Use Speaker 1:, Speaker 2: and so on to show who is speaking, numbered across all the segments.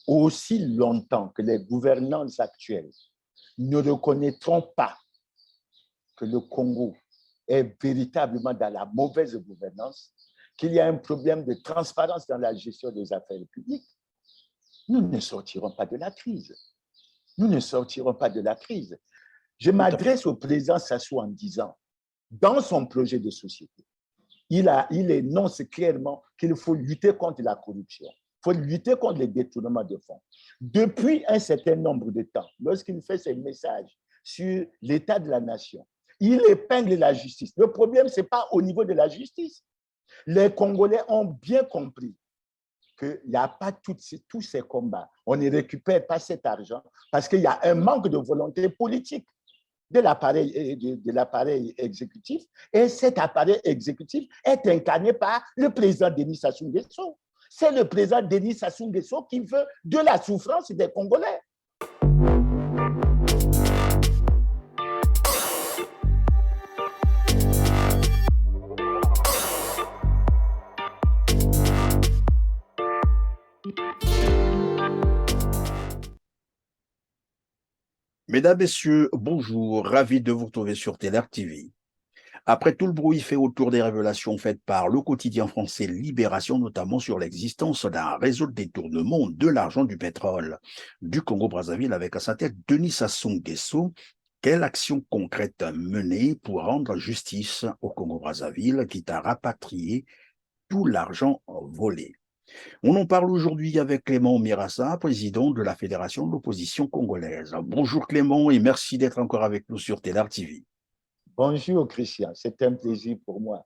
Speaker 1: aussi longtemps que les gouvernances actuelles ne reconnaîtront pas que le Congo est véritablement dans la mauvaise gouvernance, qu'il y a un problème de transparence dans la gestion des affaires publiques, nous ne sortirons pas de la crise. Nous ne sortirons pas de la crise. Je m'adresse au président Sassou en disant, dans son projet de société, il énonce clairement qu'il faut lutter contre la corruption, il faut lutter contre les détournements de fonds. Depuis un certain nombre de temps, lorsqu'il fait ses messages sur l'état de la nation, il épingle la justice. Le problème, ce n'est pas au niveau de la justice. Les Congolais ont bien compris qu'il n'y a pas tous ces combats. On ne récupère pas cet argent parce qu'il y a un manque de volonté politique de l'appareil exécutif. Et cet appareil exécutif est incarné par le président Denis Sassou Nguesso. C'est le président Denis Sassou Nguesso qui veut de la souffrance des Congolais.
Speaker 2: Mesdames, Messieurs, bonjour, ravi de vous retrouver sur TLR TV. Après tout le bruit fait autour des révélations faites par le quotidien français Libération, notamment sur l'existence d'un réseau de détournement de l'argent du pétrole du Congo-Brazzaville avec à sa tête Denis Sassou Nguesso, quelle action concrète menée pour rendre justice au Congo-Brazzaville qui a rapatrié tout l'argent volé? On en parle aujourd'hui avec Clément Mirassa, président de la Fédération de l'opposition congolaise. Bonjour Clément et merci d'être encore avec nous sur TLR TV.
Speaker 1: Bonjour Christian, c'est un plaisir pour moi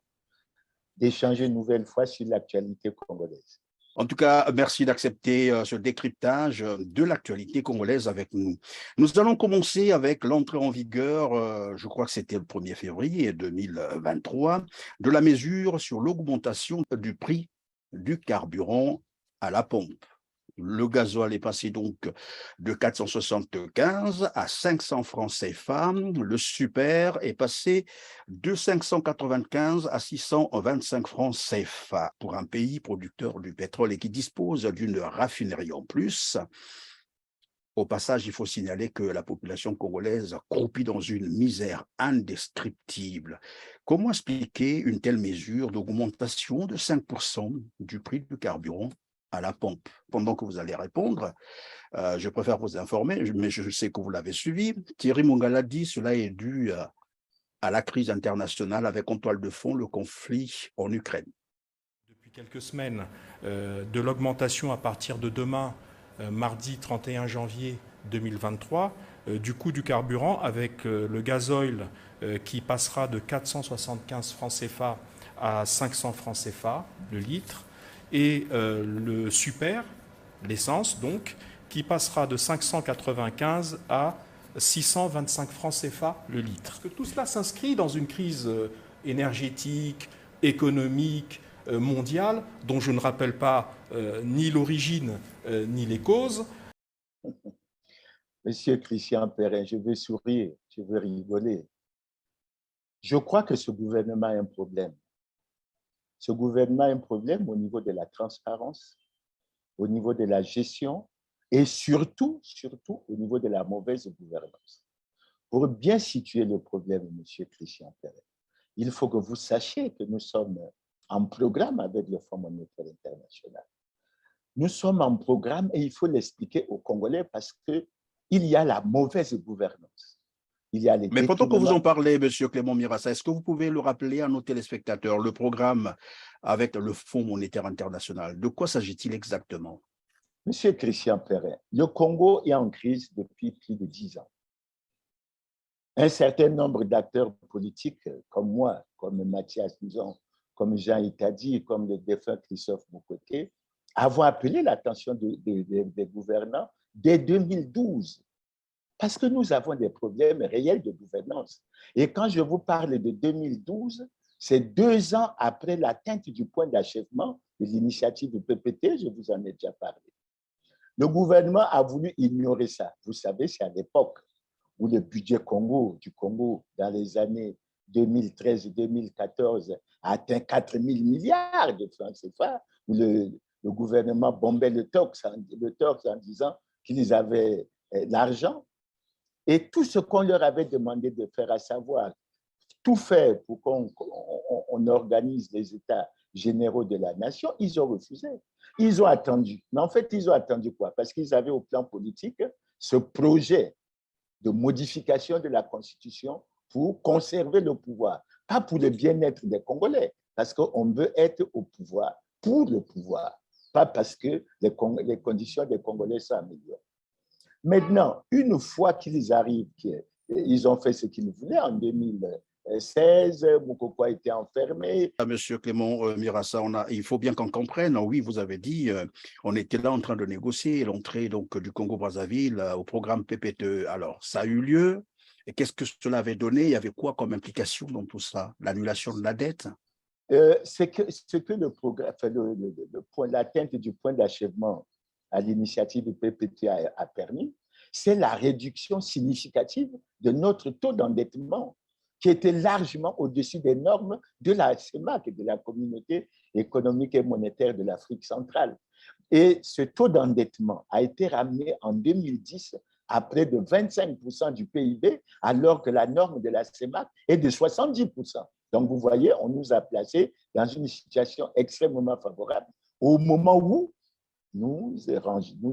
Speaker 1: d'échanger une nouvelle fois sur l'actualité congolaise.
Speaker 2: En tout cas, merci d'accepter ce décryptage de l'actualité congolaise avec nous. Nous allons commencer avec l'entrée en vigueur, je crois que c'était le 1er février 2023, de la mesure sur l'augmentation du prix du carburant à la pompe. Le gasoil est passé donc de 475 à 500 francs CFA. Le super est passé de 595 à 625 francs CFA pour un pays producteur du pétrole et qui dispose d'une raffinerie en plus. Au passage, il faut signaler que la population congolaise croupit dans une misère indescriptible. Comment expliquer une telle mesure d'augmentation de 5% du prix du carburant à la pompe? Pendant que vous allez répondre, je préfère vous informer, mais je sais que vous l'avez suivi. Thierry Mongala dit que cela est dû à la crise internationale avec en toile de fond le conflit en Ukraine.
Speaker 3: Depuis quelques semaines, de l'augmentation à partir de demain, mardi 31 janvier 2023, du coût du carburant avec le gasoil qui passera de 475 francs CFA à 500 francs CFA le litre, et le super, l'essence donc, qui passera de 595 à 625 francs CFA le litre. Tout cela s'inscrit dans une crise énergétique, économique, mondiale, dont je ne rappelle pas ni l'origine ni les causes.
Speaker 1: Monsieur Christian Perrin, je veux sourire, je veux rigoler. Je crois que ce gouvernement a un problème. Ce gouvernement a un problème au niveau de la transparence, au niveau de la gestion et surtout au niveau de la mauvaise gouvernance. Pour bien situer le problème, monsieur Christian Perrin, il faut que vous sachiez que nous sommes en programme avec le Fonds monétaire international. Nous sommes en programme et il faut l'expliquer aux Congolais parce qu'il y a la mauvaise gouvernance. Il y a les
Speaker 2: Mais pendant que vous en parlez, M. Clément Mirassa, est-ce que vous pouvez le rappeler à nos téléspectateurs, le programme avec le Fonds monétaire international, de quoi s'agit-il exactement?
Speaker 1: Monsieur Christian Perrin, le Congo est en crise depuis plus de 10 ans. Un certain nombre d'acteurs politiques, comme moi, comme Mathias Duzon, comme Jean Itadi, comme le défunt Christophe Mukwege, avons appelé l'attention des gouvernants dès 2012, parce que nous avons des problèmes réels de gouvernance. Et quand je vous parle de 2012, c'est 2 ans après l'atteinte du point d'achèvement de l'initiative du PPT, je vous en ai déjà parlé. Le gouvernement a voulu ignorer ça. Vous savez, c'est à l'époque où le budget du Congo, dans les années 2013-2014, a atteint 4 000 milliards de francs CFA, où le le gouvernement bombait le torse en disant qu'ils avaient l'argent. Et tout ce qu'on leur avait demandé de faire, à savoir tout faire pour qu'on organise les États généraux de la nation, ils ont refusé. Ils ont attendu. Mais en fait, ils ont attendu quoi? Parce qu'ils avaient au plan politique ce projet de modification de la Constitution pour conserver le pouvoir, pas pour le bien-être des Congolais, parce qu'on veut être au pouvoir pour le pouvoir, pas parce que les conditions des Congolais sont améliorées. Maintenant, une fois qu'ils arrivent, ils ont fait ce qu'ils voulaient en 2016, Moukoko a été enfermé.
Speaker 2: Monsieur Clément Mirassa, il faut bien qu'on comprenne, oui, vous avez dit, on était là en train de négocier l'entrée du Congo-Brazzaville au programme PPTE. Alors, ça a eu lieu, et qu'est-ce que cela avait donné? Il y avait quoi comme implication dans tout ça? L'annulation de la dette?
Speaker 1: Ce que le programme, l'atteinte du point d'achèvement à l'initiative du PPT a permis, c'est la réduction significative de notre taux d'endettement qui était largement au-dessus des normes de la CEMAC, de la Communauté économique et monétaire de l'Afrique centrale. Et ce taux d'endettement a été ramené en 2010 à près de 25% du PIB, alors que la norme de la CEMAC est de 70%. Donc, vous voyez, on nous a placés dans une situation extrêmement favorable au moment où nous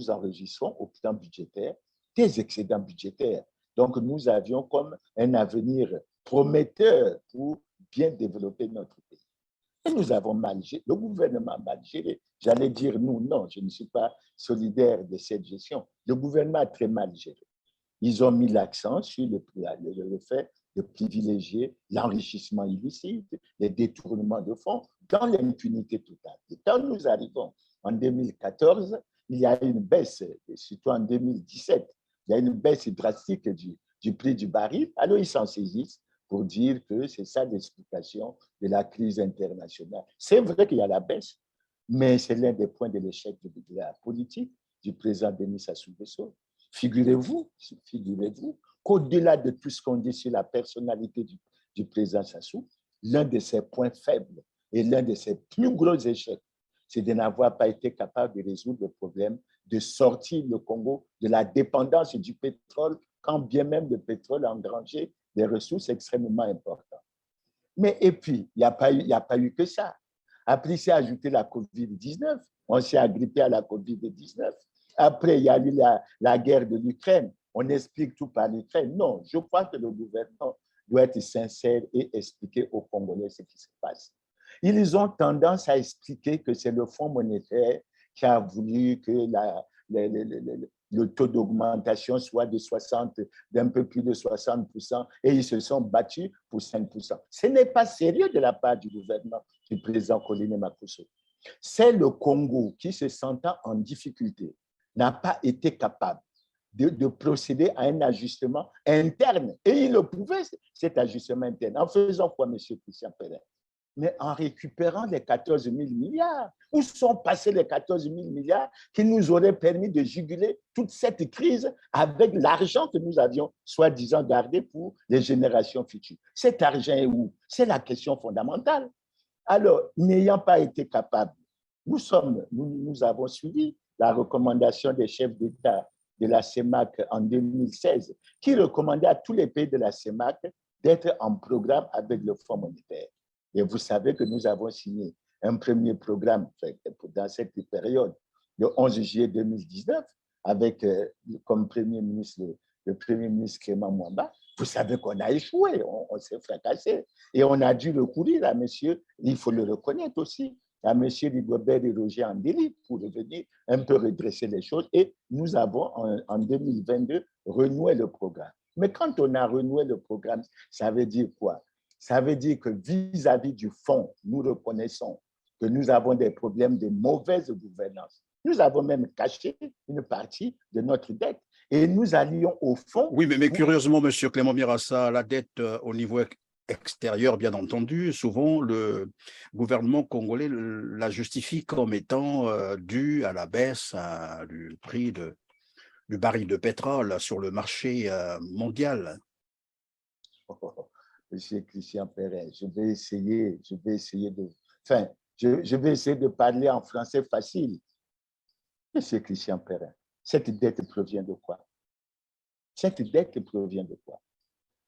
Speaker 1: enregistrons au plan budgétaire des excédents budgétaires. Donc, nous avions comme un avenir prometteur pour bien développer notre pays. Et nous avons mal géré, le gouvernement a mal géré. J'allais dire nous, non, je ne suis pas solidaire de cette gestion. Le gouvernement a très mal géré. Ils ont mis l'accent sur le fait de privilégier l'enrichissement illicite, les détournements de fonds dans l'impunité totale. Et quand nous arrivons en 2014, il y a une baisse, surtout en 2017, il y a une baisse drastique du prix du baril. Alors, ils s'en saisissent pour dire que c'est ça l'explication de la crise internationale. C'est vrai qu'il y a la baisse, mais c'est l'un des points de l'échec de la politique du président Denis Sassou Nguesso. Figurez-vous qu'au-delà de tout ce qu'on dit sur la personnalité du président Sassou, l'un de ses points faibles et l'un de ses plus gros échecs, c'est de n'avoir pas été capable de résoudre le problème de sortir le Congo de la dépendance du pétrole, quand bien même le pétrole a engrangé des ressources extrêmement importantes. Mais et puis, il n'y a pas eu que ça. Après, c'est ajouté la COVID-19. On s'est agrippé à la COVID-19. Après, il y a eu la guerre de l'Ukraine. On explique tout par l'Ukraine. Non, je crois que le gouvernement doit être sincère et expliquer aux Congolais ce qui se passe. Ils ont tendance à expliquer que c'est le Fonds monétaire qui a voulu que le taux d'augmentation soit d'un peu plus de 60%, et ils se sont battus pour 5%. Ce n'est pas sérieux de la part du gouvernement du président Colin Makuso. C'est le Congo qui, se sentant en difficulté, n'a pas été capable de procéder à un ajustement interne. Et il le pouvait, cet ajustement interne. En faisant quoi, M. Christian Perrin? Mais en récupérant les 14 000 milliards. Où sont passés les 14 000 milliards qui nous auraient permis de juguler toute cette crise avec l'argent que nous avions soi-disant gardé pour les générations futures? Cet argent est où? C'est la question fondamentale. Alors, n'ayant pas été capable, nous avons suivi la recommandation des chefs d'État de la CEMAC en 2016, qui recommandait à tous les pays de la CEMAC d'être en programme avec le Fonds monétaire. Et vous savez que nous avons signé un premier programme dans cette période, le 11 juillet 2019, avec comme Premier ministre le Premier ministre Clément Mwamba. Vous savez qu'on a échoué, on s'est fracassé. Et on a dû recourir à monsieur, il faut le reconnaître aussi, à monsieur Rigobert et Roger Andéli pour revenir un peu redresser les choses. Et nous avons, en 2022, renoué le programme. Mais quand on a renoué le programme, ça veut dire quoi? Ça veut dire que vis-à-vis du fonds, nous reconnaissons que nous avons des problèmes de mauvaise gouvernance. Nous avons même caché une partie de notre dette et nous allions au fond.
Speaker 2: Oui, mais curieusement, M. Clément Mirassa, la dette au niveau extérieur, bien entendu, souvent le gouvernement congolais la justifie comme étant due à la baisse du prix du baril de pétrole sur le marché mondial.
Speaker 1: Monsieur Christian Perrin, je vais essayer de... Enfin, je vais essayer de parler en français facile. Monsieur Christian Perrin, cette dette provient de quoi? Cette dette provient de quoi?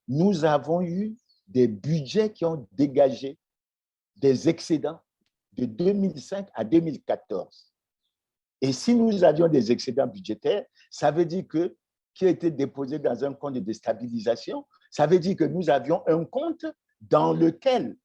Speaker 1: Nous avons eu des budgets qui ont dégagé des excédents de 2005 à 2014. Et si nous avions des excédents budgétaires, ça veut dire que, qui a été déposé dans un compte de stabilisation, ça veut dire que nous avions un compte dans lequel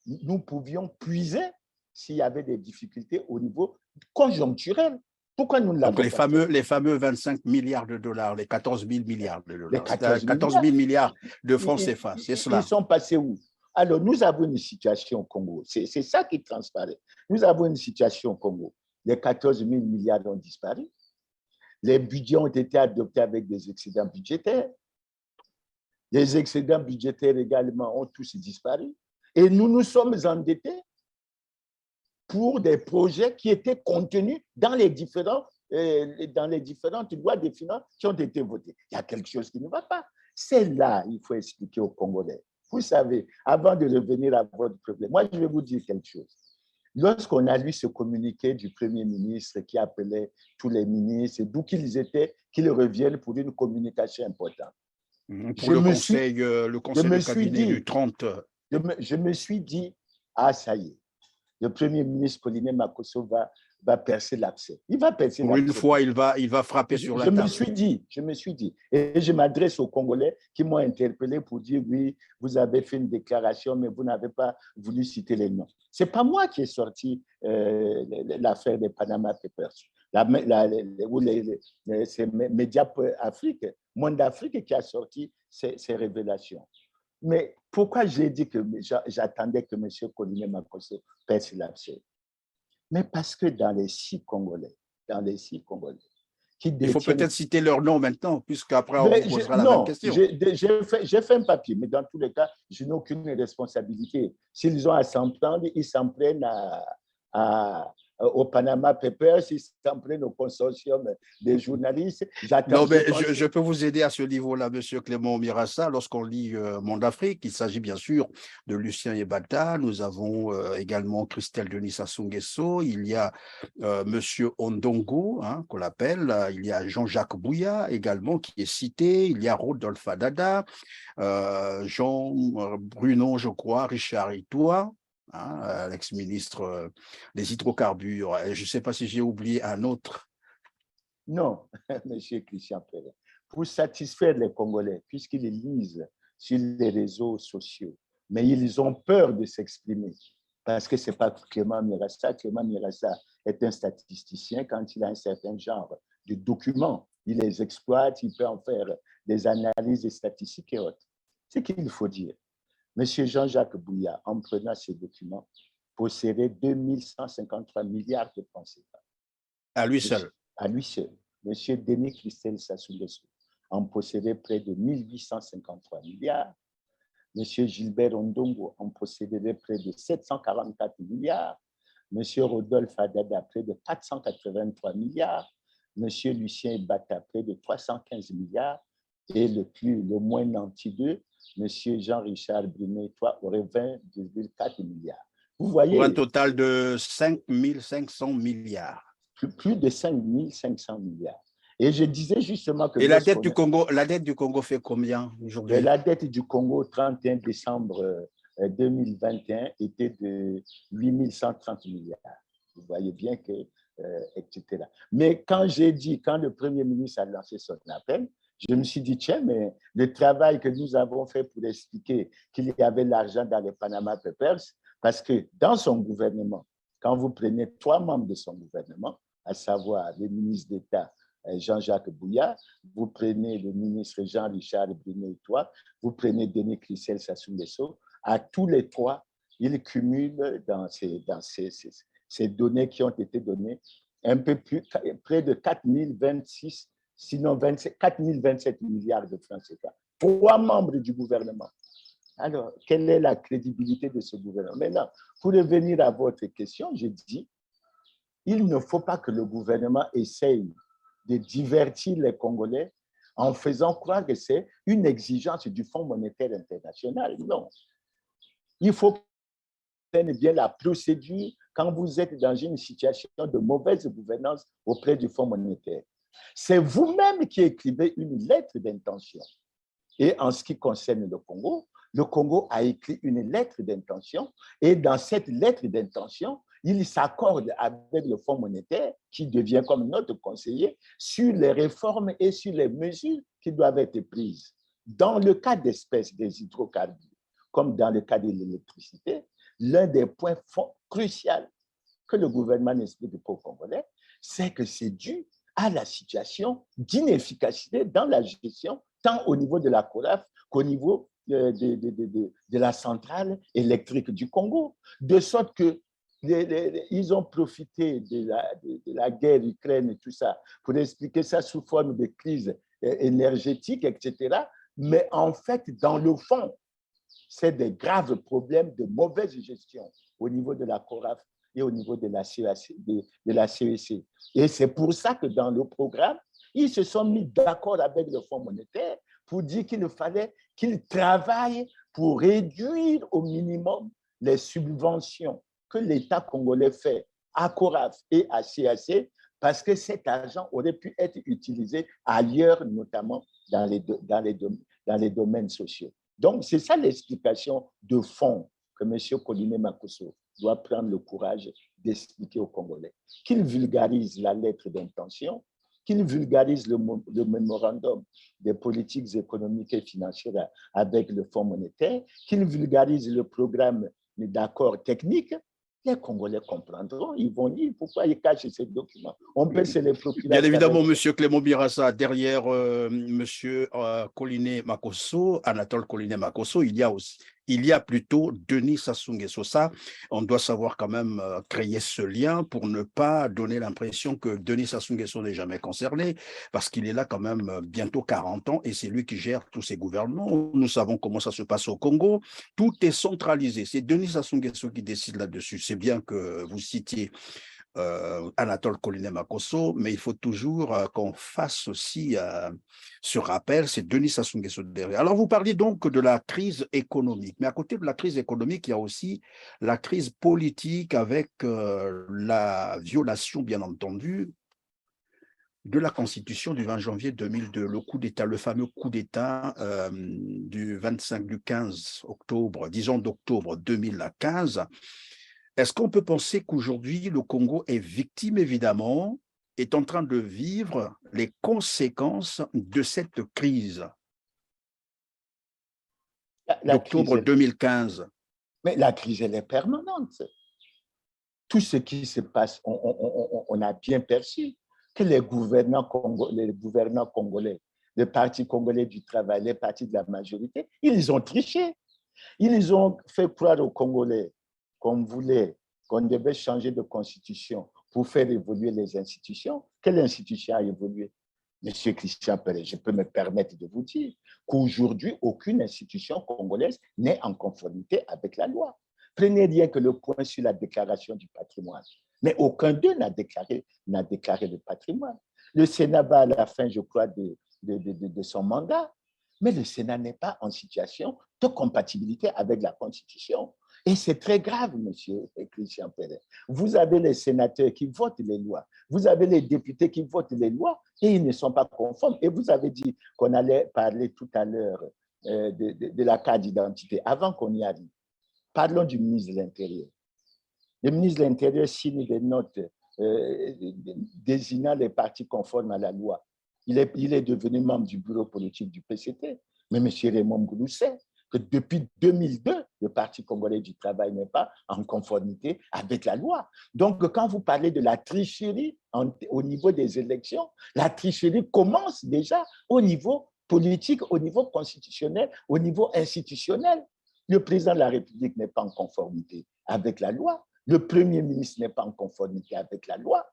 Speaker 1: nous pouvions puiser s'il y avait des difficultés au niveau conjoncturel. Pourquoi nous ne l'avons
Speaker 2: pas fait? Les fameux 25 milliards de dollars, les 14 000 milliards de dollars.
Speaker 1: Les
Speaker 2: 14 000 milliards de francs CFA, c'est cela.
Speaker 1: Ils sont passés où? Alors, nous avons une situation au Congo. C'est ça qui transparaît. Nous avons une situation au Congo. Les 14 000 milliards ont disparu. Les budgets ont été adoptés avec des excédents budgétaires. Les excédents budgétaires également ont tous disparu. Et nous nous sommes endettés pour des projets qui étaient contenus dans les différentes lois de finances qui ont été votées. Il y a quelque chose qui ne va pas. C'est là qu'il faut expliquer aux Congolais. Vous savez, avant de revenir à votre problème, moi, je vais vous dire quelque chose. Lorsqu'on a lu ce communiqué du Premier ministre qui appelait tous les ministres, d'où qu'ils étaient, qu'ils reviennent pour une communication importante.
Speaker 2: Pour le conseil de cabinet du 30.
Speaker 1: Je me suis dit, ah, ça y est, le Premier ministre Pauline Makosso va percer l'abcès. Il va percer l'abcès.
Speaker 2: Pour une fois, il va frapper sur la table.
Speaker 1: Je me suis dit, et je m'adresse aux Congolais qui m'ont interpellé pour dire, oui, vous avez fait une déclaration, mais vous n'avez pas voulu citer les noms. Ce n'est pas moi qui ai sorti l'affaire des Panama Papers. C'est Média Afrique, Monde Afrique qui a sorti ces révélations. Mais pourquoi j'ai dit que j'attendais que M. Pauline Makosso perce l'abcès? Mais parce que dans les six Congolais, qui détiennent...
Speaker 2: Il faut peut-être citer leur nom maintenant, puisqu'après on vous posera la même question.
Speaker 1: J'ai fait un papier, mais dans tous les cas, je n'ai aucune responsabilité. S'ils ont à s'en prendre, ils s'en prennent au Panama Papers, ils s'en prennent au consortium des journalistes.
Speaker 2: Non, mais je peux vous aider à ce niveau-là, M. Clément Mirassa. Lorsqu'on lit Monde Afrique, il s'agit bien sûr de Lucien Yebata. Nous avons également Christelle Denis Sassou Nguesso. Il y a M. Ondongo, qu'on l'appelle. Il y a Jean-Jacques Bouya également qui est cité. Il y a Rodolphe Adada, Jean Bruno, je crois, Richard Itoua. L'ex-ministre des hydrocarbures. Je ne sais pas si j'ai oublié un autre.
Speaker 1: Non, M. Christian Perrin. Pour satisfaire les Congolais, puisqu'ils lisent sur les réseaux sociaux, mais ils ont peur de s'exprimer, parce que ce n'est pas Clément Mirassa. Clément Mirassa est un statisticien. Quand il a un certain genre de documents, il les exploite, il peut en faire des analyses statistiques et autres. Ce qu'il faut dire. M. Jean-Jacques Bouya, en prenant ces documents, possédait 2153 milliards de francs CFA.
Speaker 2: À lui seul.
Speaker 1: À lui seul. M. Denis Christelle Sassou Nguesso en possédait près de 1853 milliards. M. Gilbert Ondongo en possédait près de 744 milliards. M. Rodolphe Adada, près de 483 milliards. M. Lucien Yebata, près de 315 milliards. Et le moins nanti d'eux, M. Jean-Richard Brunet aurait 20,4 milliards. Vous voyez,
Speaker 2: pour un total de 5 500 milliards.
Speaker 1: Plus de 5 500 milliards. Et je disais justement que...
Speaker 2: Et la dette du Congo fait combien aujourd'hui?
Speaker 1: La dette du Congo, 31 décembre 2021, était de 8 130 milliards. Vous voyez bien que, etc. Mais quand le Premier ministre a lancé son appel, je me suis dit, tiens, mais le travail que nous avons fait pour expliquer qu'il y avait l'argent dans les Panama Papers, parce que dans son gouvernement, quand vous prenez 3 membres de son gouvernement, à savoir le ministre d'État Jean-Jacques Bouya, vous prenez le ministre Jean-Richard Brunet-Itoua, vous prenez Denis Christelle Sassou Nguesso, à tous les 3, ils cumulent dans ces données qui ont été données un peu plus, près de 4 026, sinon 4 027 milliards de francs CFA. 3 membres du gouvernement. Alors, quelle est la crédibilité de ce gouvernement? Maintenant, pour revenir à votre question, je dis, il ne faut pas que le gouvernement essaye de divertir les Congolais en faisant croire que c'est une exigence du Fonds monétaire international. Non. Il faut prendre bien la procédure quand vous êtes dans une situation de mauvaise gouvernance auprès du Fonds monétaire. C'est vous-même qui écrivez une lettre d'intention. Et en ce qui concerne le Congo a écrit une lettre d'intention et dans cette lettre d'intention, il s'accorde avec le Fonds monétaire qui devient comme notre conseiller sur les réformes et sur les mesures qui doivent être prises. Dans le cas d'espèces des hydrocarbures, comme dans le cas de l'électricité, l'un des points cruciaux que le gouvernement n'explique pas aux Congolais, c'est que c'est dû à la situation d'inefficacité dans la gestion, tant au niveau de la CORAF qu'au niveau de la centrale électrique du Congo. De sorte que ils ont profité de la guerre Ukraine et tout ça pour expliquer ça sous forme de crise énergétique, etc. Mais en fait, dans le fond, c'est des graves problèmes de mauvaise gestion au niveau de la CORAF et au niveau de la CEC. Et c'est pour ça que dans le programme, ils se sont mis d'accord avec le Fonds monétaire pour dire qu'il fallait qu'ils travaillent pour réduire au minimum les subventions que l'État congolais fait à CORAF et à CAC, parce que cet argent aurait pu être utilisé ailleurs, notamment dans les domaines sociaux. Donc, c'est ça l'explication de fond que M. Koliné Makosso doit prendre le courage d'expliquer aux Congolais. Qu'il vulgarise la lettre d'intention, qu'il vulgarise le mémorandum des politiques économiques et financières avec le Fonds monétaire, qu'il vulgarise le programme d'accord technique. Les Congolais comprendront, ils vont dire pourquoi ils cachent ces documents. On peut se les procurer.
Speaker 2: Bien évidemment, M. Clément Birassa, derrière M. Koliné Makosso, Anatole Koliné Makosso, il y a plutôt Denis Sassou Nguesso. Ça, on doit savoir quand même créer ce lien pour ne pas donner l'impression que Denis Sassou Nguesso n'est jamais concerné, parce qu'il est là quand même bientôt 40 ans et c'est lui qui gère tous ces gouvernements. Nous savons comment ça se passe au Congo. Tout est centralisé. C'est Denis Sassou Nguesso qui décide là-dessus. C'est bien que vous citiez Anatole Koliné Makosso, mais il faut toujours qu'on fasse aussi ce rappel, c'est Denis Sassou Nguesso derrière. Alors, vous parliez donc de la crise économique, mais à côté de la crise économique, il y a aussi la crise politique avec la violation, bien entendu, de la Constitution du 20 janvier 2002, le coup d'État, le fameux coup d'État du 15 octobre, disons d'octobre 2015. Est-ce qu'on peut penser qu'aujourd'hui, le Congo est victime, évidemment, est en train de vivre les conséquences de cette crise d'octobre 2015?
Speaker 1: Mais la crise, elle est permanente. Tout ce qui se passe, on a bien perçu que les gouvernants congolais, les partis congolais du travail, les partis de la majorité, ils ont triché. Ils ont fait croire aux Congolais qu'on voulait, qu'on devait changer de constitution pour faire évoluer les institutions. Quelle institution a évolué? Monsieur Christian Pérez, je peux me permettre de vous dire qu'aujourd'hui, aucune institution congolaise n'est en conformité avec la loi. Prenez rien que le point sur la déclaration du patrimoine. Mais aucun d'eux n'a déclaré le patrimoine. Le Sénat va à la fin, je crois, de son mandat. Mais le Sénat n'est pas en situation de compatibilité avec la Constitution. Et c'est très grave, monsieur Christian Pérez. Vous avez les sénateurs qui votent les lois, vous avez les députés qui votent les lois et ils ne sont pas conformes. Et vous avez dit qu'on allait parler tout à l'heure de la carte d'identité. Avant qu'on y arrive, parlons du ministre de l'Intérieur. Le ministre de l'Intérieur signe des notes désignant les partis conformes à la loi. Il est devenu membre du bureau politique du PCT. Mais M. Raymond Goulou sait que depuis 2002, le Parti congolais du travail n'est pas en conformité avec la loi. Donc, quand vous parlez de la tricherie au niveau des élections, la tricherie commence déjà au niveau politique, au niveau constitutionnel, au niveau institutionnel. Le président de la République n'est pas en conformité avec la loi. Le Premier ministre n'est pas en conformité avec la loi.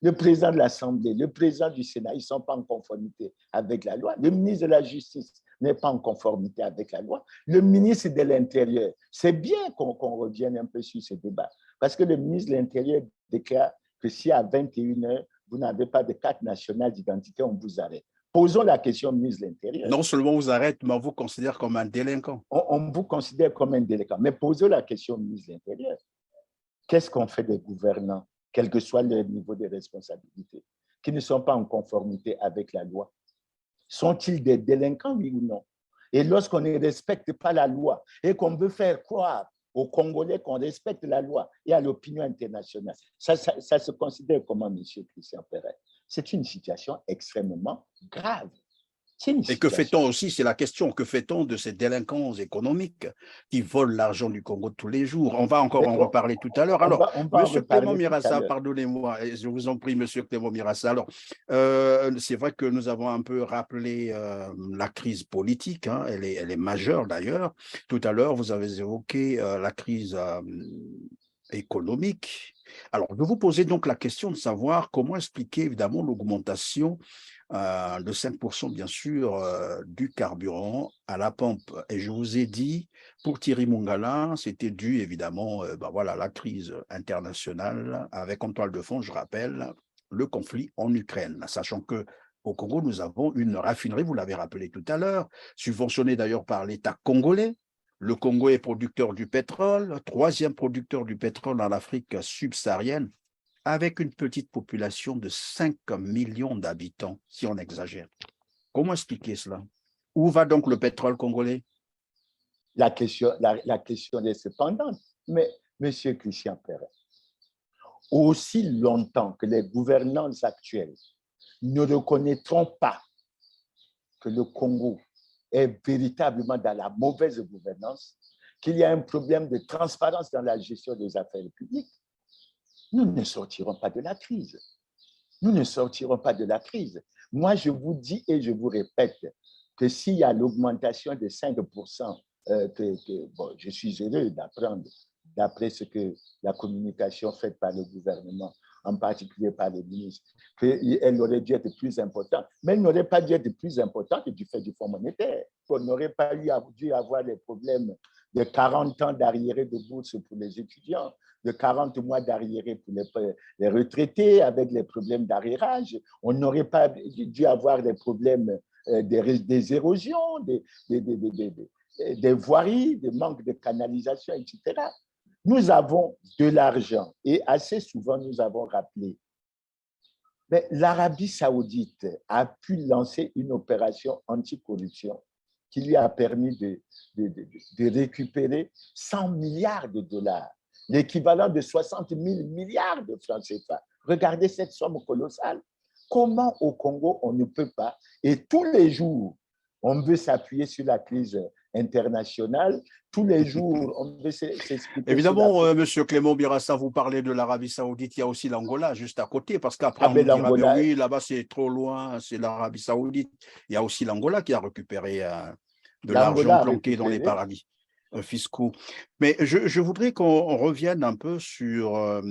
Speaker 1: Le président de l'Assemblée, le président du Sénat, ils ne sont pas en conformité avec la loi. Le ministre de la Justice n'est pas en conformité avec la loi. Le ministre de l'Intérieur, c'est bien qu'on revienne un peu sur ce débat, parce que le ministre de l'Intérieur déclare que si à 21h, vous n'avez pas de carte nationale d'identité, on vous arrête. Posons la question au ministre de l'Intérieur.
Speaker 2: Non seulement on vous arrête, mais on vous considère comme un délinquant.
Speaker 1: On vous considère comme un délinquant, mais posons la question au ministre de l'Intérieur. Qu'est-ce qu'on fait des gouvernants, quel que soit leur niveau de responsabilité, qui ne sont pas en conformité avec la loi? Sont-ils des délinquants, oui ou non? Et lorsqu'on ne respecte pas la loi et qu'on veut faire croire aux Congolais qu'on respecte la loi et à l'opinion internationale, ça se considère comment, M. Christian Perret? C'est une situation extrêmement grave.
Speaker 2: Et que fait-on aussi, c'est la question, que fait-on de ces délinquants économiques qui volent l'argent du Congo tous les jours? On va encore en reparler tout à l'heure. Alors, Monsieur Clément Mirassa, pardonnez-moi, je vous en prie, Monsieur Clément Mirassa. Alors, c'est vrai que nous avons un peu rappelé la crise politique, hein, elle est majeure d'ailleurs. Tout à l'heure, vous avez évoqué la crise économique. Alors, je vais vous poser donc la question de savoir comment expliquer évidemment l'augmentation de 5%, bien sûr, du carburant à la pompe. Et je vous ai dit, pour Thierry Mongala, c'était dû évidemment voilà, à la crise internationale avec en toile de fond, je rappelle, le conflit en Ukraine, sachant que au Congo, nous avons une raffinerie, vous l'avez rappelé tout à l'heure, subventionnée d'ailleurs par l'État congolais. Le Congo est producteur du pétrole, troisième producteur du pétrole en Afrique subsaharienne, avec une petite population de 5 millions d'habitants, si on exagère. Comment expliquer cela? Où va donc le pétrole congolais?
Speaker 1: La question est cependant, mais M. Christian Perret, aussi longtemps que les gouvernances actuelles ne reconnaîtront pas que le Congo est véritablement dans la mauvaise gouvernance, qu'il y a un problème de transparence dans la gestion des affaires publiques, nous ne sortirons pas de la crise. Nous ne sortirons pas de la crise. Moi, je vous dis et je vous répète que s'il y a l'augmentation de 5%, bon, je suis heureux d'apprendre, d'après ce que la communication faite par le gouvernement, en particulier par les ministres, qu'elle aurait dû être plus importante, mais elle n'aurait pas dû être plus importante du fait du Fonds monétaire. On n'aurait pas dû avoir les problèmes de 40 ans d'arriérés de bourse pour les étudiants, de 40 mois d'arriérés pour les retraités avec les problèmes d'arriérage. On n'aurait pas dû avoir les problèmes des érosions, des voiries, des manques de canalisation, etc. Nous avons de l'argent et assez souvent nous avons rappelé. Mais l'Arabie saoudite a pu lancer une opération anticorruption qui lui a permis de récupérer 100 milliards de dollars, l'équivalent de 60 000 milliards de francs CFA. Regardez cette somme colossale. Comment au Congo on ne peut pas, et tous les jours, on veut s'appuyer sur la crise internationale, tous les jours, on veut s'expliquer.
Speaker 2: Évidemment, M. Clément Mirassa, vous parlez de l'Arabie Saoudite, il y a aussi l'Angola juste à côté, parce qu'après, on dira, ben oui, là-bas, c'est trop loin, c'est l'Arabie Saoudite. Il y a aussi l'Angola qui a récupéré de l'argent planqué dans les paradis fiscaux. Mais je voudrais qu'on revienne un peu sur,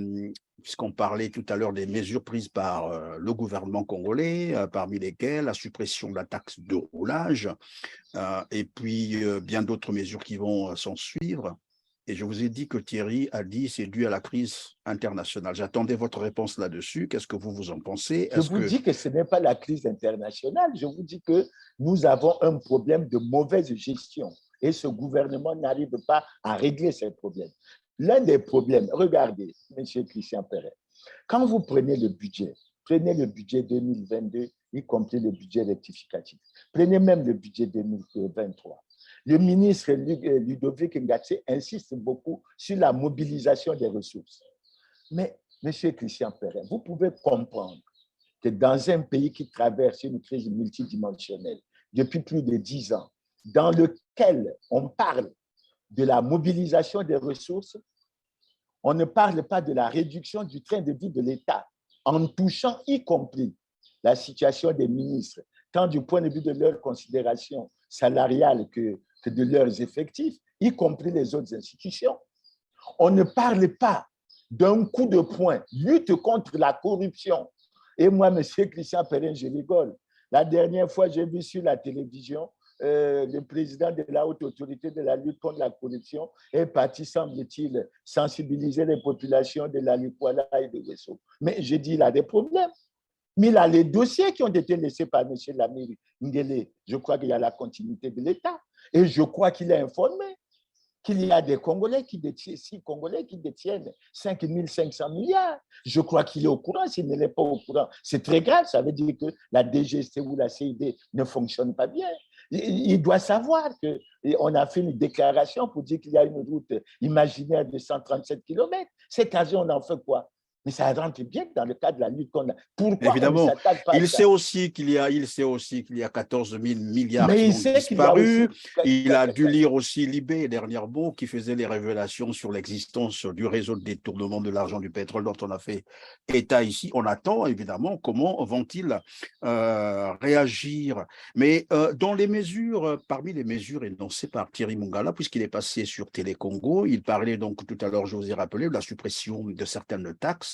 Speaker 2: puisqu'on parlait tout à l'heure des mesures prises par le gouvernement congolais, parmi lesquelles la suppression de la taxe de roulage, et puis bien d'autres mesures qui vont s'en suivre. Et je vous ai dit que Thierry a dit c'est dû à la crise internationale. J'attendais votre réponse là-dessus. Qu'est-ce que vous en pensez?
Speaker 1: Je vous dis que ce n'est pas la crise internationale. Je vous dis que nous avons un problème de mauvaise gestion. Et ce gouvernement n'arrive pas à régler ces problèmes. L'un des problèmes, regardez, M. Christian Perret, quand vous prenez le budget 2022, y compris le budget rectificatif, prenez même le budget 2023. Le ministre Ludovic Ngatsé insiste beaucoup sur la mobilisation des ressources. Mais, M. Christian Perret, vous pouvez comprendre que dans un pays qui traverse une crise multidimensionnelle depuis plus de 10 ans, dans lequel on parle de la mobilisation des ressources, on ne parle pas de la réduction du train de vie de l'État, en touchant y compris la situation des ministres, tant du point de vue de leur considération salariale que de leurs effectifs, y compris les autres institutions. On ne parle pas d'un coup de poing, lutte contre la corruption. Et moi, M. Christian Perret, je rigole. La dernière fois, j'ai vu sur la télévision le président de la haute autorité de la lutte contre la corruption est parti, semble-t-il, sensibiliser les populations de la Likwala et de Wesso. Mais j'ai dit, il a des problèmes. Mais il a les dossiers qui ont été laissés par M. Lamir Ngele. Je crois qu'il y a la continuité de l'État. Et je crois qu'il est informé. qu'il y a des Congolais qui détiennent, 5 500 milliards. Je crois qu'il est au courant. S'il ne l'est pas au courant, c'est très grave. Ça veut dire que la DGST ou la CID ne fonctionne pas bien. Il doit savoir qu'on a fait une déclaration pour dire qu'il y a une route imaginaire de 137 km. Cet argent, on en fait quoi? Mais ça rentre bien dans le cadre de la lutte qu'on a. Pourquoi
Speaker 2: évidemment,
Speaker 1: on ne s'attaque pas à ça?
Speaker 2: il sait aussi qu'il y a 14 000 milliards
Speaker 1: Mais
Speaker 2: qui
Speaker 1: il
Speaker 2: ont
Speaker 1: sait qu'il y a
Speaker 2: disparu.
Speaker 1: aussi...
Speaker 2: Il a dû lire aussi Libé dernièrement, qui faisait les révélations sur l'existence du réseau de détournement de l'argent du pétrole dont on a fait état ici. On attend évidemment comment vont-ils réagir. Mais dans les mesures, parmi les mesures énoncées par Thierry Mongala, puisqu'il est passé sur Télé Congo, il parlait donc tout à l'heure, je vous ai rappelé, de la suppression de certaines taxes.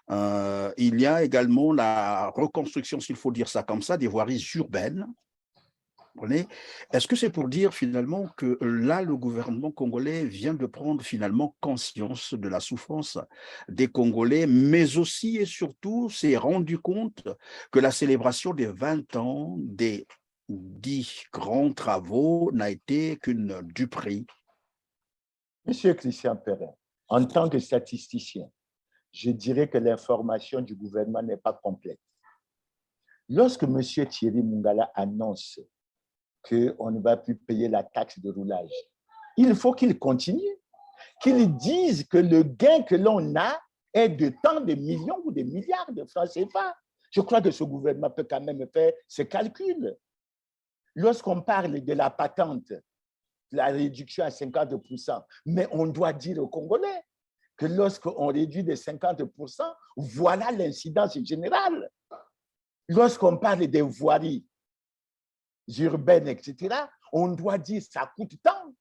Speaker 2: Il y a également la reconstruction, s'il faut dire ça comme ça, des voiries urbaines. Est-ce que c'est pour dire finalement que là, le gouvernement congolais vient de prendre finalement conscience de la souffrance des Congolais, mais aussi et surtout s'est rendu compte que la célébration des 20 ans des 10 grands travaux n'a été qu'une duperie?
Speaker 1: Monsieur Christian Perrin, en tant que statisticien, je dirais que l'information du gouvernement n'est pas complète. Lorsque M. Thierry Mongala annonce qu'on ne va plus payer la taxe de roulage, il faut qu'il continue, qu'il dise que le gain que l'on a est de tant de millions ou de milliards de francs CFA. Je crois que ce gouvernement peut quand même faire ce calcul. Lorsqu'on parle de la patente, la réduction à 50%, mais on doit dire aux Congolais que lorsqu'on réduit de 50%, voilà l'incidence générale. Lorsqu'on parle des voiries urbaines, etc., on doit dire que ça coûte tant.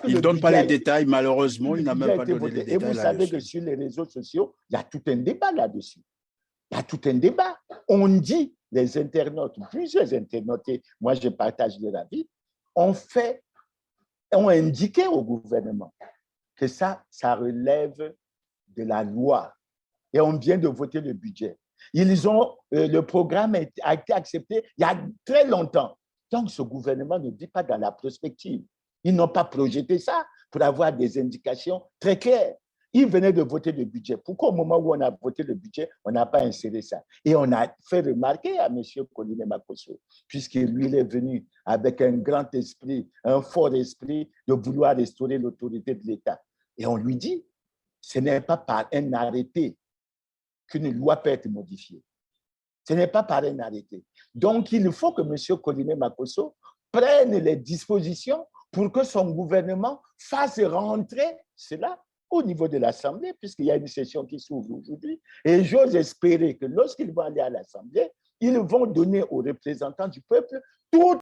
Speaker 2: Il ne donne pas les détails, malheureusement, il n'a même pas donné les détails.
Speaker 1: Et vous savez que sur les réseaux sociaux, il y a tout un débat là-dessus. Il y a tout un débat. On dit, les internautes, plusieurs internautes, moi je partage leur avis, ont indiqué au gouvernement que ça relève de la loi. Et on vient de voter le budget. Le programme a été accepté il y a très longtemps. Donc, ce gouvernement ne dit pas dans la prospective. Ils n'ont pas projeté ça pour avoir des indications très claires. Ils venaient de voter le budget. Pourquoi au moment où on a voté le budget, on n'a pas inséré ça? Et on a fait remarquer à M. Koliné Makosso, puisque lui, il est venu avec un grand esprit, un fort esprit de vouloir restaurer l'autorité de l'État. Et on lui dit, ce n'est pas par un arrêté qu'une loi peut être modifiée. Ce n'est pas par un arrêté. Donc, il faut que M. Koliné Makosso prenne les dispositions pour que son gouvernement fasse rentrer cela au niveau de l'Assemblée, puisqu'il y a une session qui s'ouvre aujourd'hui. Et j'ose espérer que lorsqu'ils vont aller à l'Assemblée, ils vont donner aux représentants du peuple tous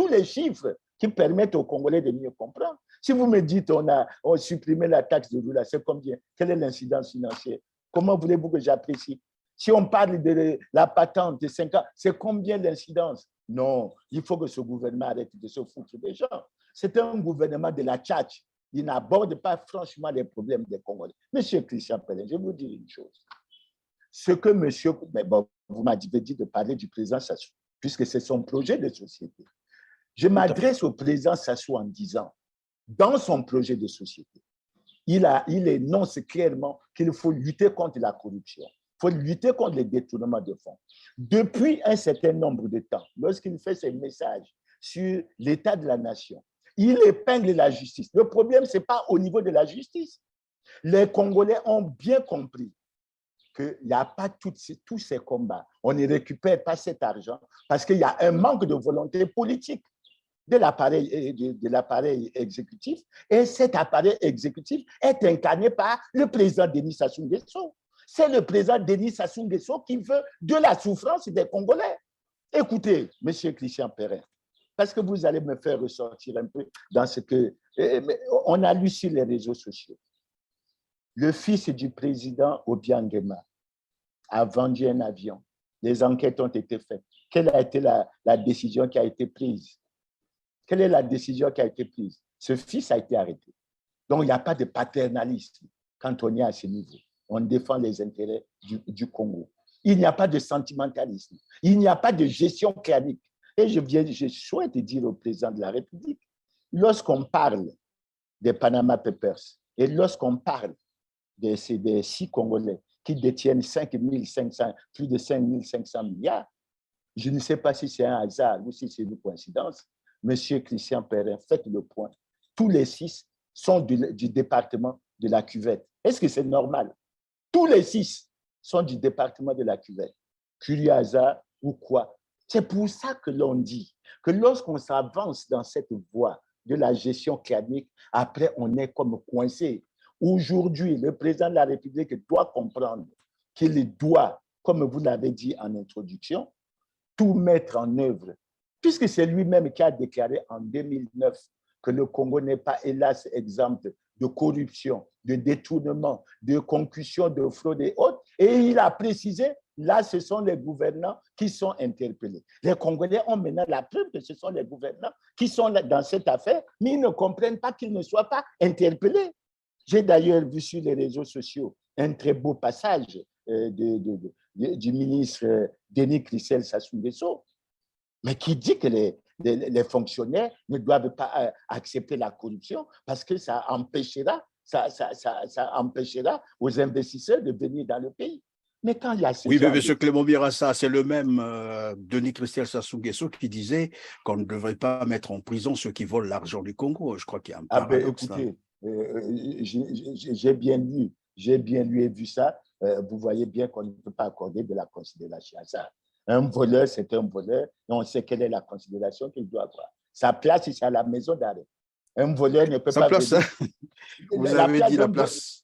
Speaker 1: les chiffres qui permettent aux Congolais de mieux comprendre. Si vous me dites on a supprimé la taxe de roulage, c'est combien? Quelle est l'incidence financière? Comment voulez-vous que j'apprécie? Si on parle de la patente de 5 ans, c'est combien l'incidence? Non, il faut que ce gouvernement arrête de se foutre des gens. C'est un gouvernement de la tchatch. Il n'aborde pas franchement les problèmes des Congolais. Monsieur Christian Perrin, je vais vous dire une chose. Ce que monsieur, mais bon, vous m'avez dit de parler du président Sassou, puisque c'est son projet de société. Je m'adresse au président Sassou en disant, dans son projet de société, il énonce clairement qu'il faut lutter contre la corruption. Il faut lutter contre les détournements de fonds. Depuis un certain nombre de temps, lorsqu'il fait ses messages sur l'état de la nation, il épingle la justice. Le problème, ce n'est pas au niveau de la justice. Les Congolais ont bien compris qu'il n'y a pas tous ces combats. On ne récupère pas cet argent parce qu'il y a un manque de volonté politique de l'appareil exécutif. Et cet appareil exécutif est incarné par le président Denis Sassou Nguesso. C'est le président Denis Sassou Nguesso qui veut de la souffrance des Congolais. Écoutez, M. Christian Perrin, parce que vous allez me faire ressortir un peu dans ce que... On a lu sur les réseaux sociaux. Le fils du président Obiangema a vendu un avion. Les enquêtes ont été faites. Quelle a été la décision qui a été prise? Quelle est la décision qui a été prise? Ce fils a été arrêté. Donc, il n'y a pas de paternalisme quand on est à ce niveau. On défend les intérêts du Congo. Il n'y a pas de sentimentalisme. Il n'y a pas de gestion clanique. Et je souhaite dire au président de la République, lorsqu'on parle des Panama Papers. Et lorsqu'on parle des 6 Congolais qui détiennent 5 500, plus de 5 500 milliards, je ne sais pas si c'est un hasard ou si c'est une coïncidence. Monsieur Christian Perrin, faites le point. Tous les 6 sont du département de la cuvette. Est-ce que c'est normal? Tous les 6 sont du département de la cuvette. Curieux hasard ou quoi? C'est pour ça que l'on dit que lorsqu'on s'avance dans cette voie de la gestion clanique, après on est comme coincé. Aujourd'hui, le président de la République doit comprendre qu'il doit, comme vous l'avez dit en introduction, tout mettre en œuvre, puisque c'est lui-même qui a déclaré en 2009 que le Congo n'est pas, hélas, exempt de corruption, de détournement, de concussion, de fraude et autres. Et il a précisé, là, ce sont les gouvernants qui sont interpellés. Les Congolais ont maintenant la preuve que ce sont les gouvernants qui sont dans cette affaire, mais ils ne comprennent pas qu'ils ne soient pas interpellés. J'ai d'ailleurs vu sur les réseaux sociaux un très beau passage du ministre Denis Christel Sassou Nguesso, mais qui dit que les fonctionnaires ne doivent pas accepter la corruption parce que ça empêchera aux investisseurs de venir dans le pays. Mais quand il y a
Speaker 2: oui, mais M. Clément Birassa, c'est le même Denis Christel Sassou Nguesso qui disait qu'on ne devrait pas mettre en prison ceux qui volent l'argent du Congo. Je crois qu'il y a un paradoxe.
Speaker 1: Écoutez, j'ai bien lu et vu ça. Vous voyez bien qu'on ne peut pas accorder de la considération à ça. Un voleur, c'est un voleur, et on sait quelle est la considération qu'il doit avoir. Sa place, c'est à la maison d'arrêt. Un voleur ne peut pas...
Speaker 2: Place, vous avez dit la place...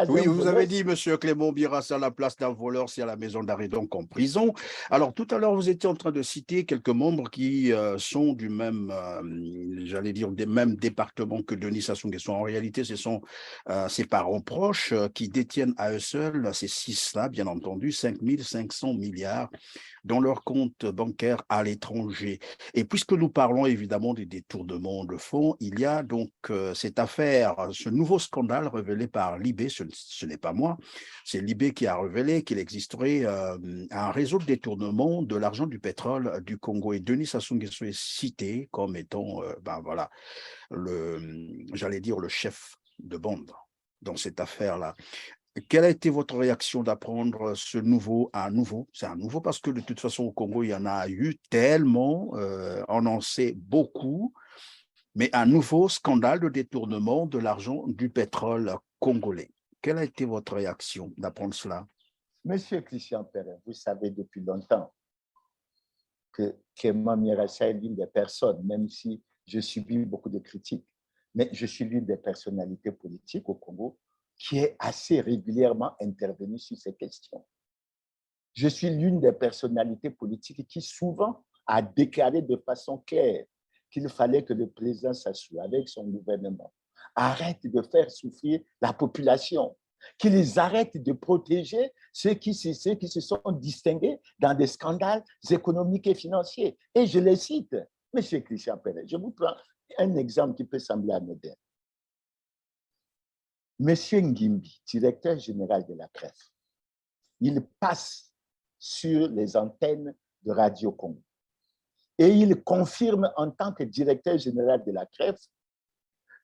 Speaker 2: Oui, vous avez dit, M. Clément Birassa, la place d'un voleur, c'est à la maison d'arrêt, donc en prison. Alors, tout à l'heure, vous étiez en train de citer quelques membres qui sont du même, j'allais dire, des mêmes départements que Denis Sassou Nguesso. En réalité, ce sont ses parents proches qui détiennent à eux seuls, ces 6-là, bien entendu, 5 500 milliards dans leur compte bancaire à l'étranger. Et puisque nous parlons évidemment des détournements de fonds, il y a donc cette affaire, ce nouveau scandale révélé par Libé, ce n'est pas moi, c'est Libé qui a révélé qu'il existerait un réseau de détournement de l'argent du pétrole du Congo. Et Denis Sassou Nguesso est cité comme étant, voilà, j'allais dire le chef de bande dans cette affaire-là. Quelle a été votre réaction d'apprendre c'est un nouveau parce que de toute façon au Congo, il y en a eu tellement, on en sait beaucoup, mais un nouveau scandale de détournement de l'argent du pétrole congolais. Quelle a été votre réaction d'apprendre cela?
Speaker 1: Monsieur Christian Perrin, vous savez depuis longtemps que Clément Birassa est l'une des personnes, même si je subis beaucoup de critiques, mais je suis l'une des personnalités politiques au Congo qui est assez régulièrement intervenu sur ces questions. Je suis l'une des personnalités politiques qui souvent a déclaré de façon claire qu'il fallait que le président Sassou, avec son gouvernement, arrête de faire souffrir la population, qu'ils arrêtent de protéger ceux qui se sont distingués dans des scandales économiques et financiers. Et je les cite. Monsieur Christian Perrin, je vous prends un exemple qui peut sembler anodin. Monsieur Ngimbi, directeur général de la CREF, il passe sur les antennes de Radio Congo et il confirme en tant que directeur général de la CREF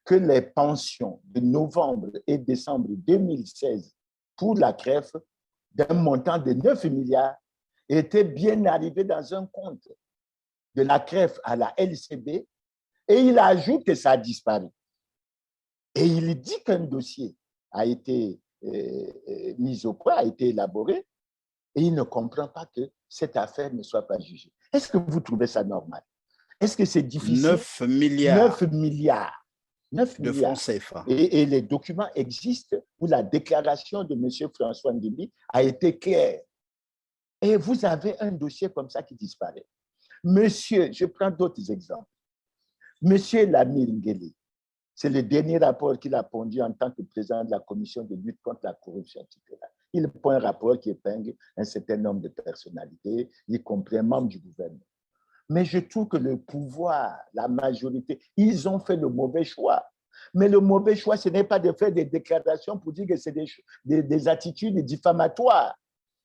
Speaker 1: que les pensions de novembre et décembre 2016 pour la CREF d'un montant de 9 milliards étaient bien arrivées dans un compte de la CREF à la LCB et il ajoute que ça a disparu. Et il dit qu'un dossier a été mis au point, a été élaboré, et il ne comprend pas que cette affaire ne soit pas jugée. Est-ce que vous trouvez ça normal? Est-ce que c'est difficile?
Speaker 2: 9 milliards.
Speaker 1: 9 milliards. 9
Speaker 2: de
Speaker 1: milliards.
Speaker 2: francs CFA.
Speaker 1: Et les documents existent où la déclaration de M. François Ngimbi a été claire. Et vous avez un dossier comme ça qui disparaît. Monsieur, je prends d'autres exemples. Monsieur Lamine Nguele, c'est le dernier rapport qu'il a pondu en tant que président de la commission de lutte contre la corruption, etc. Il prend un rapport qui épingle un certain nombre de personnalités, y compris un membre du gouvernement. Mais je trouve que le pouvoir, la majorité, ils ont fait le mauvais choix. Mais le mauvais choix, ce n'est pas de faire des déclarations pour dire que c'est des attitudes diffamatoires.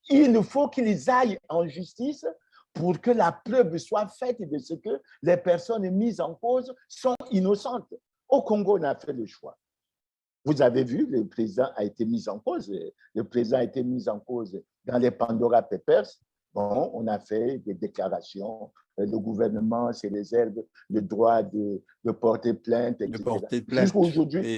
Speaker 1: Il faut qu'ils aillent en justice pour que la preuve soit faite de ce que les personnes mises en cause sont innocentes. Au Congo, on a fait le choix. Vous avez vu, le président a été mis en cause. Le président a été mis en cause dans les Pandora Papers. Bon, on a fait des déclarations. Le gouvernement se réserve le droit de porter plainte, etc.
Speaker 2: De porter plainte.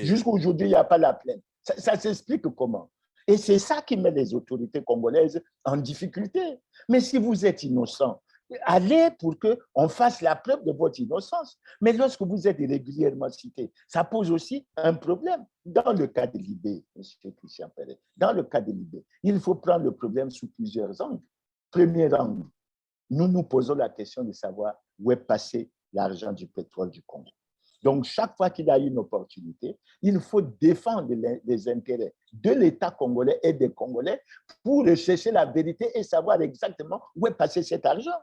Speaker 1: Jusqu'à aujourd'hui, il n'y a pas la plainte. Ça s'explique comment? Et c'est ça qui met les autorités congolaises en difficulté. Mais si vous êtes innocent, allez pour qu'on fasse la preuve de votre innocence. Mais lorsque vous êtes régulièrement cité, ça pose aussi un problème. Dans le cas de Libé, M. Christian Perret, dans le cas de Libé, il faut prendre le problème sous plusieurs angles. Premier angle, nous nous posons la question de savoir où est passé l'argent du pétrole du Congo. Donc, chaque fois qu'il y a une opportunité, il faut défendre les intérêts de l'État congolais et des Congolais pour rechercher la vérité et savoir exactement où est passé cet argent.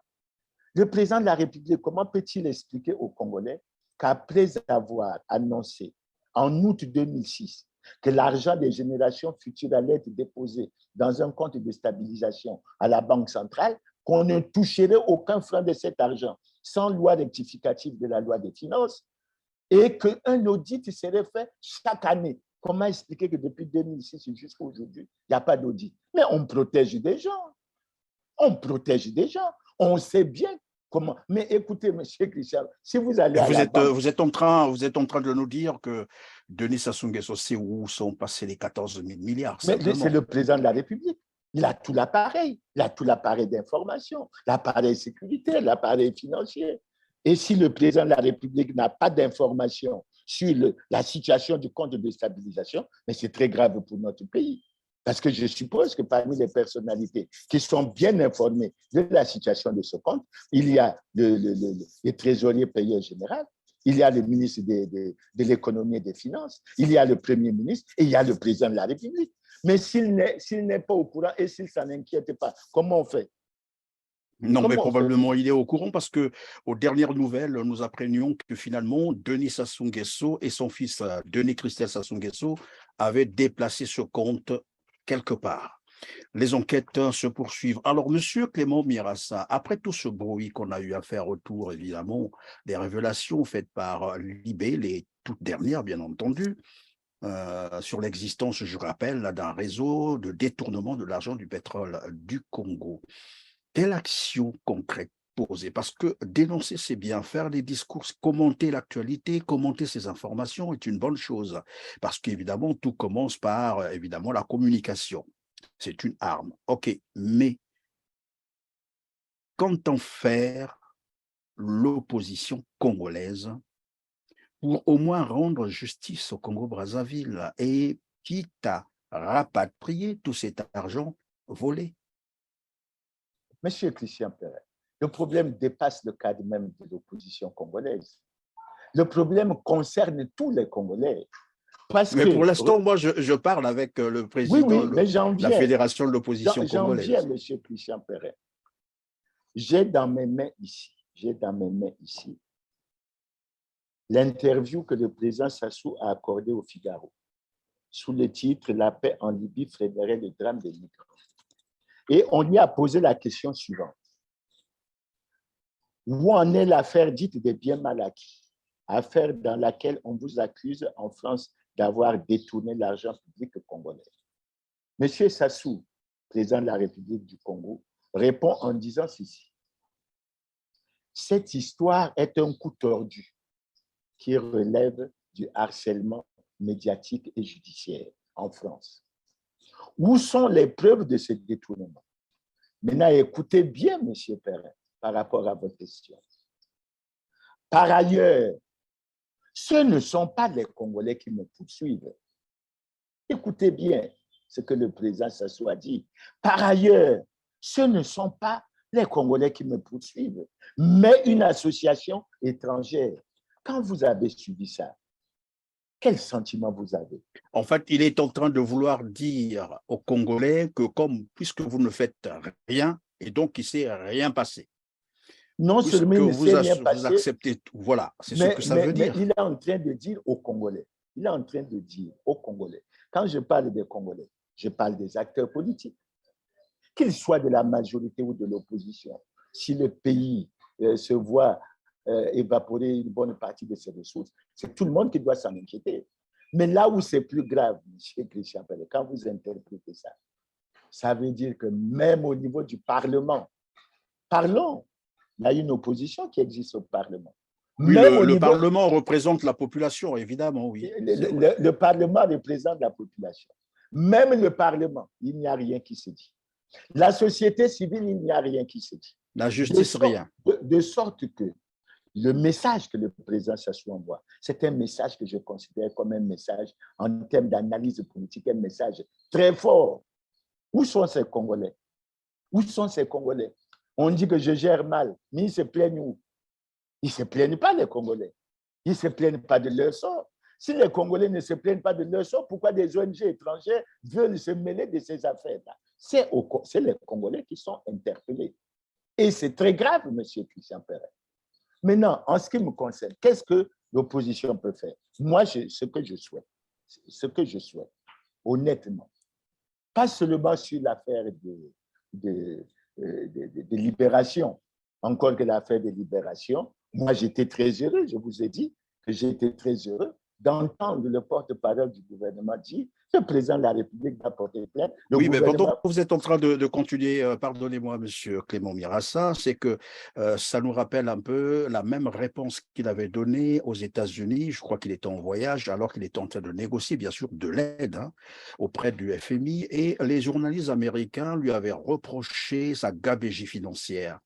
Speaker 1: Le président de la République, comment peut-il expliquer aux Congolais qu'après avoir annoncé en août 2006 que l'argent des générations futures allait être déposé dans un compte de stabilisation à la Banque centrale, qu'on ne toucherait aucun franc de cet argent sans loi rectificative de la loi des finances et qu'un audit serait fait chaque année? Comment expliquer que depuis 2006 jusqu'à aujourd'hui, il n'y a pas d'audit? Mais on protège des gens. On protège des gens. On sait bien comment. Mais écoutez, M. Christian, si vous allez
Speaker 2: vous êtes en train de nous dire que Denis Sassou Nguesso sait où sont passés les 14 000 milliards.
Speaker 1: Mais c'est le président de la République. Il a tout l'appareil. Il a tout l'appareil d'information, l'appareil sécuritaire, l'appareil financier. Et si le président de la République n'a pas d'information sur la situation du compte de stabilisation, mais c'est très grave pour notre pays. Parce que je suppose que parmi les personnalités qui sont bien informées de la situation de ce compte, il y a le trésorier payeur général, il y a le ministre de l'économie et des finances, il y a le premier ministre et il y a le président de la République. Mais s'il n'est pas au courant et s'il ne s'en inquiète pas, comment on fait?
Speaker 2: Non, mais probablement il est au courant parce qu'aux dernières nouvelles, nous apprenions que finalement, Denis Sassou Nguesso et son fils Denis Christelle Sassou Nguesso avaient déplacé ce compte quelque part. Les enquêtes se poursuivent. Alors, Monsieur Clément Mirassa, après tout ce bruit qu'on a eu à faire autour, évidemment, des révélations faites par Libé, les toutes dernières, bien entendu, sur l'existence, je rappelle, d'un réseau de détournement de l'argent du pétrole du Congo. Quelle action concrète poser? Parce que dénoncer, c'est bien. Faire des discours, commenter l'actualité, commenter ces informations est une bonne chose. Parce qu'évidemment, tout commence par, évidemment, la communication. C'est une arme. OK, mais qu'entend faire l'opposition congolaise pour au moins rendre justice au Congo-Brazzaville et quitte à rapatrier tout cet argent volé?
Speaker 1: Monsieur Christian Perret, le problème dépasse le cadre même de l'opposition congolaise. Le problème concerne tous les Congolais.
Speaker 2: Mais pour l'instant, moi, je parle avec le président de la Fédération de l'opposition congolaise.
Speaker 1: J'en viens, monsieur Christian Perret. J'ai dans mes mains ici l'interview que le président Sassou a accordée au Figaro sous le titre « La paix en Libye freinerait le drame des migrants ». Et on lui a posé la question suivante. Où en est l'affaire dite des biens mal acquis, affaire dans laquelle on vous accuse en France d'avoir détourné l'argent public congolais? Monsieur Sassou, président de la République du Congo, répond en disant ceci. Cette histoire est un coup tordu qui relève du harcèlement médiatique et judiciaire en France. Où sont les preuves de ce détournement? Maintenant, écoutez bien, M. Perrin, par rapport à votre question. Par ailleurs, ce ne sont pas les Congolais qui me poursuivent. Écoutez bien ce que le président Sassou a dit. Par ailleurs, ce ne sont pas les Congolais qui me poursuivent, mais une association étrangère. Quand vous avez subi ça, quel sentiment vous avez?
Speaker 2: En fait, il est en train de vouloir dire aux Congolais que puisque vous ne faites rien, et donc il ne s'est rien passé.
Speaker 1: Non seulement il ne s'est rien passé,
Speaker 2: vous acceptez tout. Voilà, c'est ce que ça veut dire.
Speaker 1: Mais il est en train de dire aux Congolais, quand je parle des Congolais, je parle des acteurs politiques, qu'ils soient de la majorité ou de l'opposition. Si le pays se voit évaporer une bonne partie de ses ressources. C'est tout le monde qui doit s'en inquiéter. Mais là où c'est plus grave, M. Christian Pellet, quand vous interprétez ça, ça veut dire que même au niveau du Parlement, parlons, il y a une opposition qui existe au Parlement.
Speaker 2: Oui,
Speaker 1: Même
Speaker 2: le
Speaker 1: niveau,
Speaker 2: Parlement représente la population, évidemment, oui.
Speaker 1: le Parlement représente la population. Même le Parlement, il n'y a rien qui se dit. La société civile, il n'y a rien qui se dit.
Speaker 2: La justice, rien.
Speaker 1: De sorte que le message que le président Sassou envoie, c'est un message que je considère comme un message, en termes d'analyse politique, un message très fort. Où sont ces Congolais? Où sont ces Congolais? On dit que je gère mal, mais ils se plaignent où? Ils ne se plaignent pas, les Congolais. Ils ne se plaignent pas de leur sort. Si les Congolais ne se plaignent pas de leur sort, pourquoi des ONG étrangères veulent se mêler de ces affaires-là? C'est les Congolais qui sont interpellés. Et c'est très grave, M. Christian Pellet. Maintenant, en ce qui me concerne, qu'est-ce que l'opposition peut faire? Moi, ce que je souhaite, honnêtement, pas seulement sur l'affaire de libération, encore que l'affaire de libération, moi j'étais très heureux, je vous ai dit que j'étais très heureux d'entendre le porte-parole du gouvernement dire que le président de la République va porter plainte.
Speaker 2: Oui, mais pendant que vous êtes en train de continuer, pardonnez-moi, monsieur Clément Mirassa, c'est que ça nous rappelle un peu la même réponse qu'il avait donnée aux États-Unis. Je crois qu'il était en voyage alors qu'il était en train de négocier, bien sûr, de l'aide auprès du FMI. Et les journalistes américains lui avaient reproché sa gabegie financière.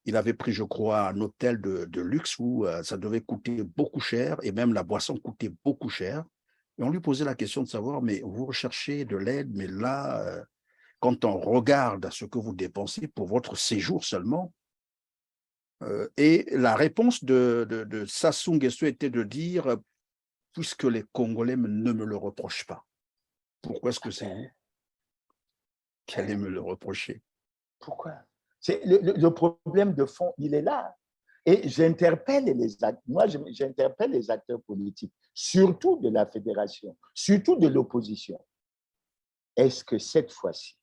Speaker 2: Il avait pris, je crois, un hôtel de luxe où ça devait coûter beaucoup cher et même la boisson coûtait beaucoup cher. Et on lui posait la question de savoir, mais vous recherchez de l'aide, mais là, quand on regarde ce que vous dépensez pour votre séjour seulement, et la réponse de Sassou Nguesso était de dire, puisque les Congolais ne me le reprochent pas, pourquoi est-ce que c'est vous qui allez me le reprocher?
Speaker 1: Pourquoi? Le problème de fond, il est là. Et j'interpelle les acteurs politiques, surtout de la fédération, surtout de l'opposition. Est-ce que cette fois-ci,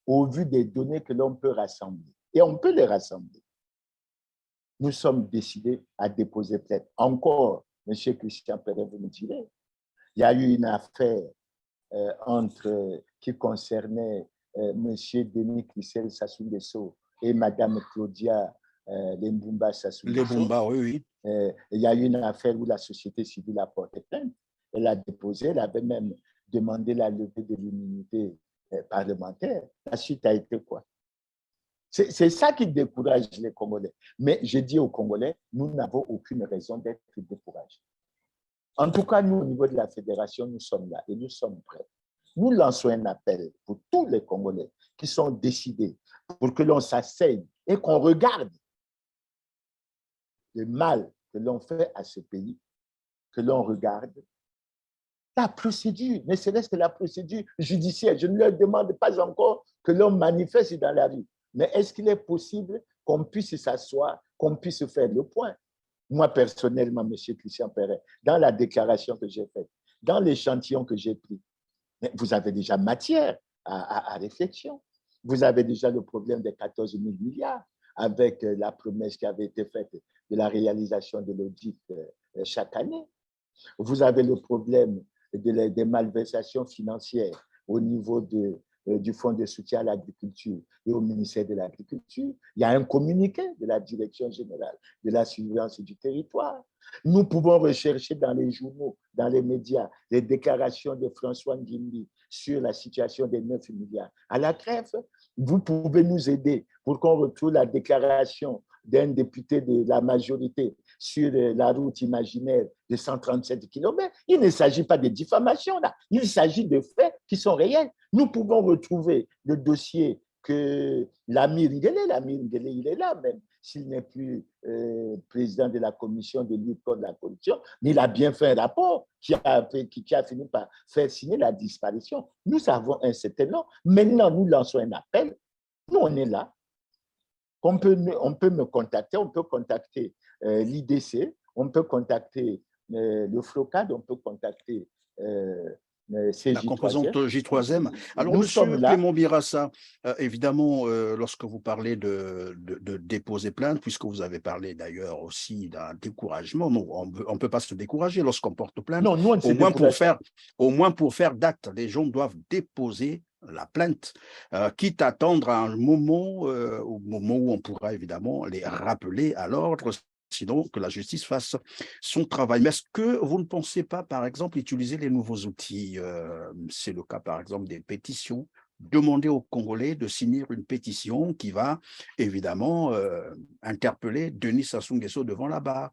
Speaker 1: au vu des données que l'on peut rassembler, et on peut les rassembler, nous sommes décidés à déposer plainte. Encore, M. Christian Pellet, vous me direz, il y a eu une affaire qui concernait M. Denis Christel Sassou Nguesso et Mme Claudia Lembumba Sassou Nguesso.
Speaker 2: Lembumba, oui.
Speaker 1: Il y a eu une affaire où la société civile a porté plainte. Elle a déposé, elle avait même demandé la levée de l'immunité parlementaire. La suite a été quoi? C'est ça qui décourage les Congolais. Mais je dis aux Congolais, nous n'avons aucune raison d'être découragés. En tout cas, nous, au niveau de la fédération, nous sommes là et nous sommes prêts. Nous lançons un appel pour tous les Congolais qui sont décidés pour que l'on s'asseye et qu'on regarde le mal que l'on fait à ce pays, que l'on regarde la procédure, ne serait-ce que la procédure judiciaire. Je ne leur demande pas encore que l'on manifeste dans la rue, mais est-ce qu'il est possible qu'on puisse s'asseoir, qu'on puisse faire le point? Moi, personnellement, M. Christian Pellet, dans la déclaration que j'ai faite, dans l'échantillon que j'ai pris, vous avez déjà matière à réflexion. Vous avez déjà le problème des 14 000 milliards avec la promesse qui avait été faite de la réalisation de l'audit chaque année. Vous avez le problème des malversations financières au niveau du Fonds de soutien à l'agriculture et au ministère de l'Agriculture. Il y a un communiqué de la Direction générale de la surveillance du territoire. Nous pouvons rechercher dans les journaux, dans les médias, les déclarations de François Ngimbi sur la situation des 9 milliards à la trêve. Vous pouvez nous aider pour qu'on retrouve la déclaration d'un député de la majorité sur la route imaginaire de 137 km. Il ne s'agit pas de diffamation, là. Il s'agit de faits qui sont réels. Nous pouvons retrouver le dossier que l'Amir Nguélé, il est là même, s'il n'est plus président de la commission de lutte contre la corruption, mais il a bien fait un rapport qui a fini par faire signer la disparition. Nous avons un certain nombre. Maintenant, nous lançons un appel. Nous, on est là. On peut me contacter, on peut contacter l'IDC, on peut contacter le FLOCAD, on peut contacter C'est
Speaker 2: La composante J3M. Alors,
Speaker 1: Nous sommes
Speaker 2: Monsieur
Speaker 1: là.
Speaker 2: Clément Birassa, évidemment, lorsque vous parlez de déposer plainte, puisque vous avez parlé d'ailleurs aussi d'un découragement, non, on ne peut pas se décourager lorsqu'on porte plainte.
Speaker 1: Non, nous, on ne se décourage pas.
Speaker 2: Au moins pour faire date, les gens doivent déposer la plainte, quitte à attendre un moment, au moment où on pourra évidemment les rappeler à l'ordre, sinon que la justice fasse son travail. Mais est-ce que vous ne pensez pas, par exemple, utiliser les nouveaux outils? C'est le cas, par exemple, des pétitions. Demander aux Congolais de signer une pétition qui va évidemment interpeller Denis Sassou Nguesso devant la barre.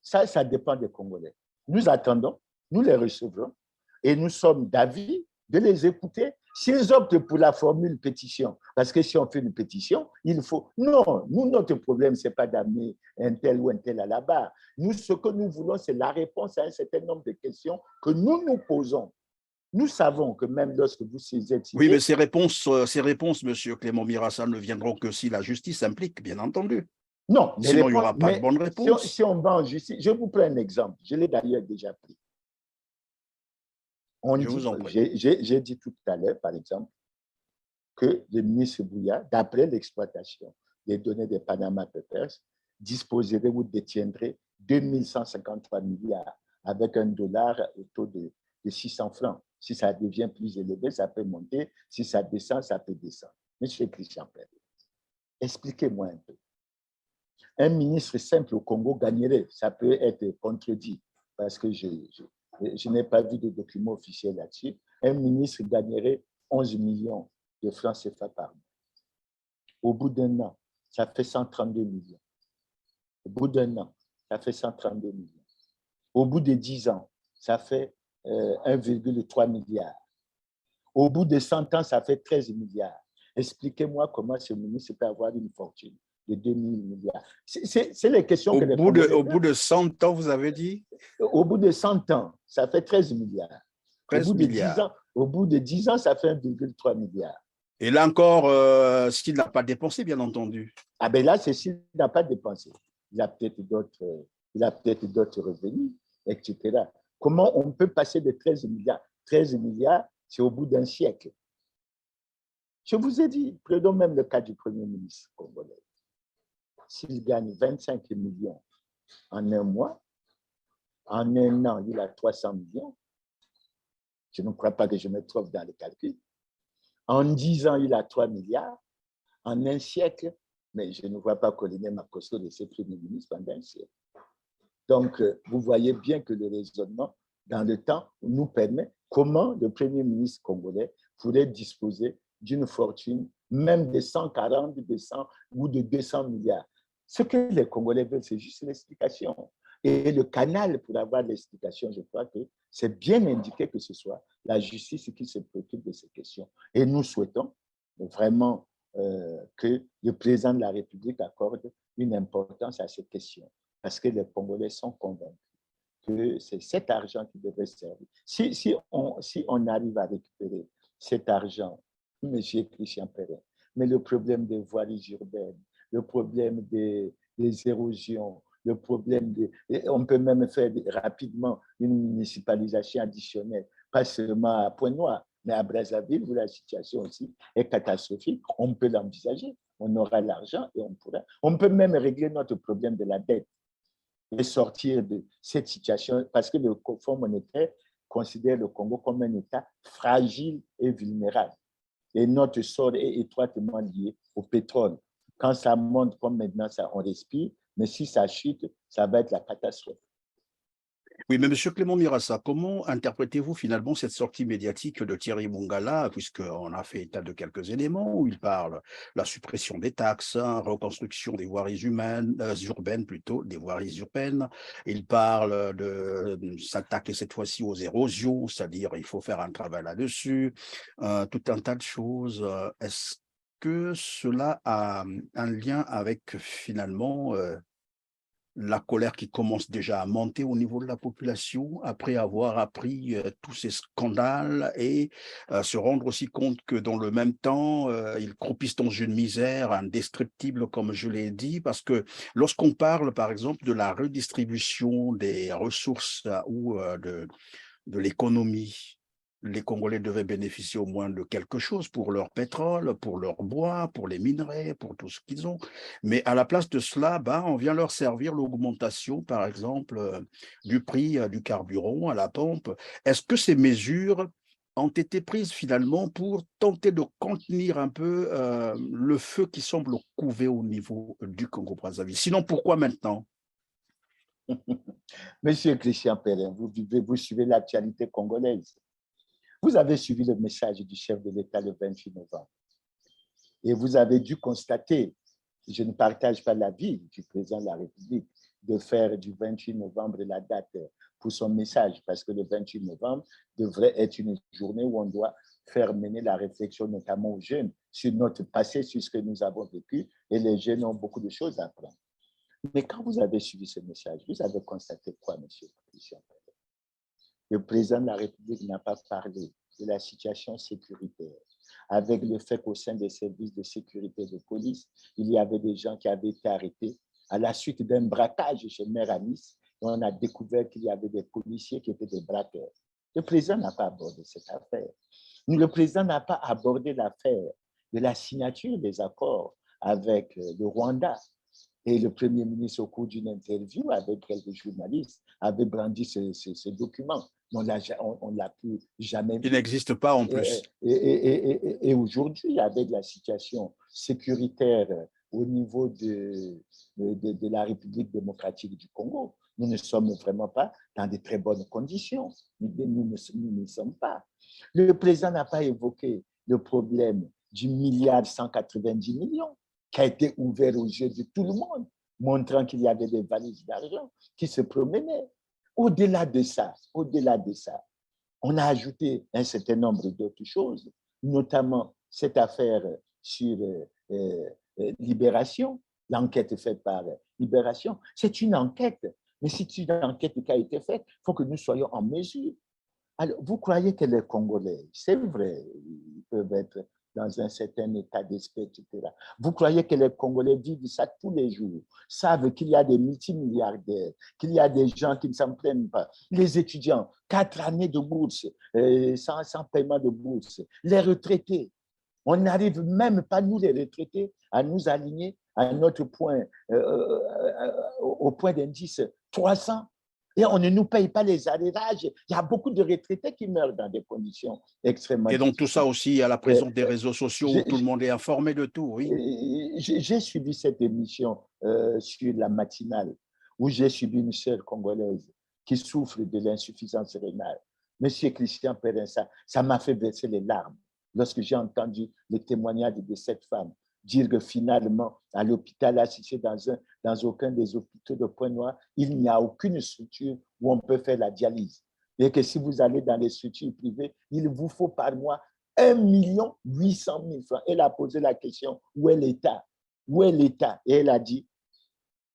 Speaker 1: Ça dépend des Congolais. Nous attendons, nous les recevrons et nous sommes d'avis de les écouter. S'ils optent pour la formule pétition, parce que si on fait une pétition, il faut… Non, nous, notre problème, ce n'est pas d'amener un tel ou un tel à la barre. Nous, ce que nous voulons, c'est la réponse à un certain nombre de questions que nous nous posons. Nous savons que même lorsque vous êtes…
Speaker 2: Oui, mais ces réponses, Monsieur Clément Birassa, ne viendront que si la justice implique, bien entendu.
Speaker 1: Non,
Speaker 2: sinon il n'y aura pas de bonne réponse.
Speaker 1: Si on va en justice, je vous prends un exemple, je l'ai d'ailleurs déjà pris. J'ai dit tout à l'heure, par exemple, que le ministre Bouya, d'après l'exploitation des données des Panama Papers, disposerait ou détiendrait 2153 milliards avec un dollar au taux de 600 francs. Si ça devient plus élevé, ça peut monter. Si ça descend, ça peut descendre. Monsieur Christian Pérez, expliquez-moi un peu. Un ministre simple au Congo gagnerait, ça peut être contredit, parce que je n'ai pas vu de document officiel là-dessus. Un ministre gagnerait 11 millions de francs CFA par mois. Au bout d'un an, ça fait 132 millions. Au bout d'un an, ça fait 132 millions. Au bout de 10 ans, ça fait 1,3 milliard. Au bout de 100 ans, ça fait 13 milliards. Expliquez-moi comment ce ministre peut avoir une fortune de 2 000 milliards. C'est les questions
Speaker 2: que les Congolais… Au bout de 100 ans, vous avez dit?
Speaker 1: Au bout de 100 ans, ça fait 13 milliards.
Speaker 2: 13 milliards.
Speaker 1: Au bout de 10 ans, ça fait 1,3 milliard.
Speaker 2: Et là encore, s'il n'a pas dépensé, bien entendu.
Speaker 1: Ah ben là, c'est s'il n'a pas dépensé. Il a peut-être d'autres revenus, etc. Comment on peut passer de 13 milliards? 13 milliards, c'est au bout d'un siècle. Je vous ai dit, prenons même le cas du Premier ministre congolais. S'il gagne 25 millions en un mois, en un an, il a 300 millions. Je ne crois pas que je me trompe dans le calcul. En 10 ans, il a 3 milliards. En un siècle, mais je ne vois pas Colonel Makosso de ses Premier ministre pendant un siècle. Donc, vous voyez bien que le raisonnement dans le temps nous permet comment le Premier ministre congolais pourrait disposer d'une fortune, même de 140, de 100 ou de 200 milliards. Ce que les Congolais veulent, c'est juste l'explication. Et le canal pour avoir l'explication, je crois que c'est bien indiqué que ce soit la justice qui se préoccupe de ces questions. Et nous souhaitons vraiment que le président de la République accorde une importance à ces questions, parce que les Congolais sont convaincus que c'est cet argent qui devrait servir. Si on arrive à récupérer cet argent, M. Christian Pérez, mais le problème des voiries urbaines, le problème des érosions, le problème on peut même faire rapidement une municipalisation additionnelle, pas seulement à Pointe-Noire, mais à Brazzaville, où la situation aussi est catastrophique. On peut l'envisager, on aura l'argent et on peut même régler notre problème de la dette et sortir de cette situation, parce que le Fonds monétaire considère le Congo comme un État fragile et vulnérable. Et notre sort est étroitement lié au pétrole. Quand ça monte comme maintenant, on respire, mais si ça chute, ça va être la catastrophe.
Speaker 2: Oui, mais M. Clément Birassa, comment interprétez-vous finalement cette sortie médiatique de Thierry Bongala, puisqu'on a fait état de quelques éléments où il parle de la suppression des taxes, reconstruction des voiries urbaines plutôt, des voiries urbaines. Il parle de s'attaquer cette fois-ci aux érosions, c'est-à-dire il faut faire un travail là-dessus, tout un tas de choses. Est-ce que cela a un lien avec finalement la colère qui commence déjà à monter au niveau de la population après avoir appris tous ces scandales et se rendre aussi compte que dans le même temps, ils croupissent dans une misère indescriptible, comme je l'ai dit, parce que lorsqu'on parle, par exemple, de la redistribution des ressources ou de l'économie. Les Congolais devaient bénéficier au moins de quelque chose pour leur pétrole, pour leur bois, pour les minerais, pour tout ce qu'ils ont. Mais à la place de cela, on vient leur servir l'augmentation, par exemple, du prix du carburant à la pompe. Est-ce que ces mesures ont été prises finalement pour tenter de contenir un peu le feu qui semble couver au niveau du Congo-Brazzaville? Sinon, pourquoi maintenant?
Speaker 1: Monsieur Christian Perrin, vous suivez l'actualité congolaise. Vous avez suivi le message du chef de l'État le 28 novembre. Et vous avez dû constater, je ne partage pas l'avis du président de la République de faire du 28 novembre la date pour son message, parce que le 28 novembre devrait être une journée où on doit faire mener la réflexion, notamment aux jeunes, sur notre passé, sur ce que nous avons vécu, et les jeunes ont beaucoup de choses à apprendre. Mais quand vous avez suivi ce message, vous avez constaté quoi, monsieur Christian Perrin? Le président de la République n'a pas parlé de la situation sécuritaire, avec le fait qu'au sein des services de sécurité de police, il y avait des gens qui avaient été arrêtés à la suite d'un braquage chez Maire à Nice, et on a découvert qu'il y avait des policiers qui étaient des braqueurs. Le président n'a pas abordé cette affaire. Le président n'a pas abordé l'affaire de la signature des accords avec le Rwanda. Et le Premier ministre, au cours d'une interview avec quelques journalistes, avait brandi ce document. On ne l'a plus jamais vu.
Speaker 2: Il n'existe pas en plus.
Speaker 1: Et aujourd'hui, avec la situation sécuritaire au niveau de la République démocratique du Congo, nous ne sommes vraiment pas dans de très bonnes conditions. Nous ne sommes pas. Le président n'a pas évoqué le problème du milliard 190 millions qui a été ouvert aux yeux de tout le monde, montrant qu'il y avait des valises d'argent qui se promenaient. Au-delà de ça, on a ajouté un certain nombre d'autres choses, notamment cette affaire sur Libération, l'enquête faite par Libération. C'est une enquête, mais c'est une enquête qui a été faite. Il faut que nous soyons en mesure. Alors, vous croyez que les Congolais, c'est vrai, ils peuvent être dans un certain état d'esprit, etc. Vous croyez que les Congolais vivent ça tous les jours, savent qu'il y a des multimilliardaires, qu'il y a des gens qui ne s'en prennent pas, les étudiants, 4 années de bourse, sans paiement de bourse, les retraités. On n'arrive même pas, nous les retraités, à nous aligner à notre point, au point d'indice 300. Et on ne nous paye pas les arrérages. Il y a beaucoup de retraités qui meurent dans des conditions extrêmement
Speaker 2: difficiles. Et donc tout ça aussi à la présence des réseaux sociaux où tout le monde est informé de tout, oui.
Speaker 1: J'ai suivi cette émission sur la matinale où j'ai suivi une sœur congolaise qui souffre de l'insuffisance rénale. Monsieur Christian Perrin, ça m'a fait verser les larmes lorsque j'ai entendu le témoignage de cette femme dire que finalement, à l'hôpital assisté dans aucun des hôpitaux de Pointe-Noire, il n'y a aucune structure où on peut faire la dialyse. Et que si vous allez dans les structures privées, il vous faut par mois 1 800 000 francs. Elle a posé la question, où est l'État? Où est l'État? Et elle a dit,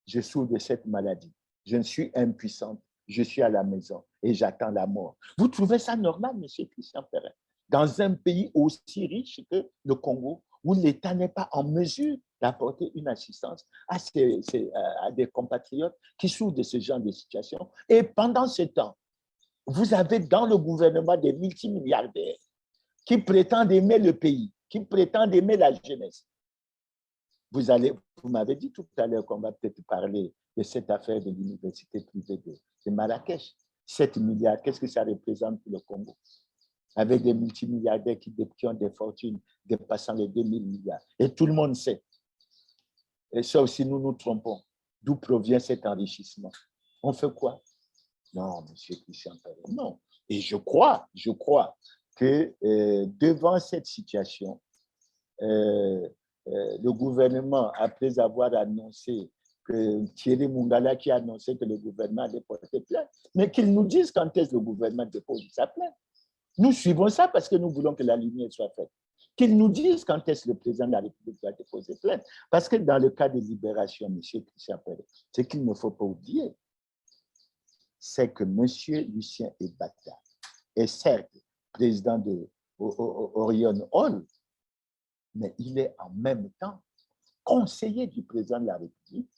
Speaker 1: je souffre de cette maladie. Je ne suis impuissante. Je suis à la maison et j'attends la mort. Vous trouvez ça normal, monsieur Christian Perrin? Dans un pays aussi riche que le Congo, où l'État n'est pas en mesure d'apporter une assistance à des compatriotes qui souffrent de ce genre de situation. Et pendant ce temps, vous avez dans le gouvernement des multimilliardaires qui prétendent aimer le pays, qui prétendent aimer la jeunesse. Vous m'avez dit tout à l'heure qu'on va peut-être parler de cette affaire de l'université privée de Marrakech. 7 milliards, qu'est-ce que ça représente pour le Congo? Avec des multimilliardaires qui ont des fortunes dépassant les 2000 milliards. Et tout le monde sait. Et ça aussi, nous nous trompons. D'où provient cet enrichissement? On fait quoi? Non, monsieur Christian Perrin, non. Et je crois que devant cette situation, le gouvernement, après avoir annoncé que Thierry Mungala qui a annoncé que le gouvernement allait porter plainte, mais qu'il nous dise quand est-ce que le gouvernement dépose sa plainte. Nous suivons ça parce que nous voulons que la lumière soit faite. Qu'ils nous disent quand est-ce que le président de la République va déposer plainte. Parce que dans le cas de Libération, M. Christian Perrin, ce qu'il ne faut pas oublier, c'est que M. Lucien Ebata est certes président de Orion Hall, mais il est en même temps conseiller du président de la République,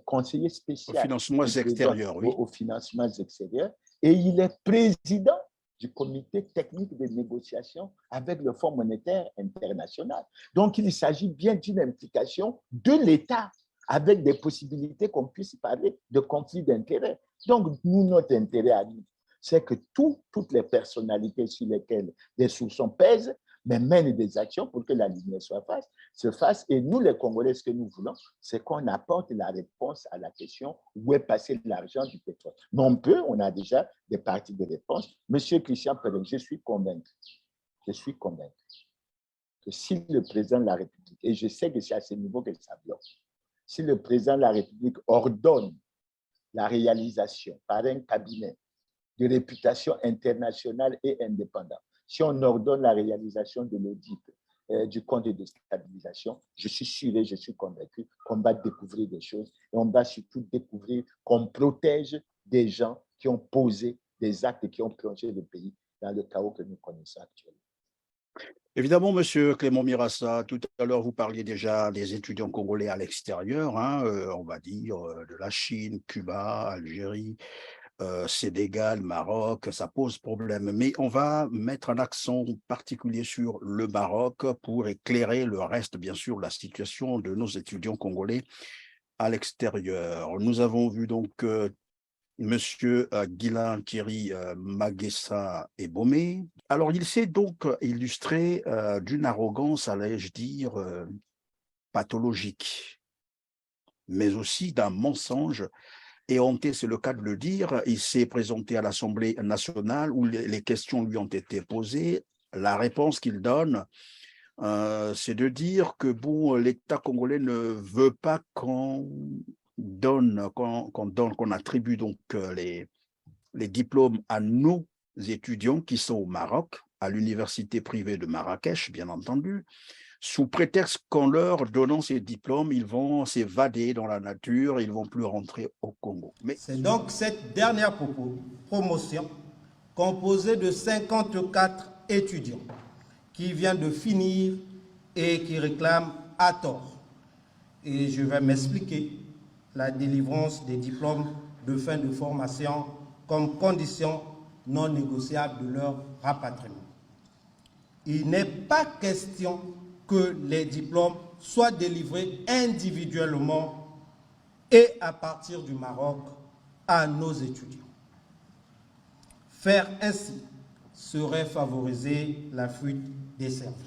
Speaker 1: conseiller spécial
Speaker 2: aux financements extérieurs, oui.
Speaker 1: Aux financements extérieurs, Et il est président du comité technique de négociation avec le Fonds monétaire international. Donc, il s'agit bien d'une implication de l'État avec des possibilités qu'on puisse parler de conflit d'intérêts. Donc, nous, notre intérêt à nous, c'est que toutes les personnalités sur lesquelles les soupçons pèsent, mais mènent des actions pour que la lumière se fasse. Et nous, les Congolais, ce que nous voulons, c'est qu'on apporte la réponse à la question où est passé l'argent du pétrole. Mais on a déjà des parties de réponse. Monsieur Christian Perrin, je suis convaincu que si le président de la République, et je sais que c'est à ce niveau que ça bloque, si le président de la République ordonne la réalisation par un cabinet de réputation internationale et indépendant, si on ordonne la réalisation de l'audit du compte de stabilisation, je suis sûr et je suis convaincu qu'on va découvrir des choses et on va surtout découvrir qu'on protège des gens qui ont posé des actes et qui ont plongé le pays dans le chaos que nous connaissons actuellement.
Speaker 2: Évidemment, Monsieur Clément Mirassa, tout à l'heure, vous parliez déjà des étudiants congolais à l'extérieur, hein, on va dire de la Chine, Cuba, Algérie, Sénégal, Maroc, ça pose problème. Mais on va mettre un accent particulier sur le Maroc pour éclairer le reste, bien sûr, la situation de nos étudiants congolais à l'extérieur. Nous avons vu donc Monsieur Guilain Thierry Maguessa Ebomé. Alors, il s'est donc illustré d'une arrogance, allais-je dire, pathologique, mais aussi d'un mensonge éhonté, c'est le cas de le dire. Il s'est présenté à l'Assemblée nationale où les questions lui ont été posées. La réponse qu'il donne, c'est de dire que bon, l'État congolais ne veut pas qu'on attribue donc les diplômes à nos étudiants qui sont au Maroc, à l'université privée de Marrakech, bien entendu, sous prétexte qu'en leur donnant ces diplômes, ils vont s'évader dans la nature, ils ne vont plus rentrer au Congo.
Speaker 4: C'est donc cette dernière promotion, composée de 54 étudiants, qui vient de finir et qui réclament à tort. Et je vais m'expliquer la délivrance des diplômes de fin de formation comme condition non négociable de leur rapatriement. Il n'est pas question que les diplômes soient délivrés individuellement et à partir du Maroc à nos étudiants. Faire ainsi serait favoriser la fuite des cerveaux.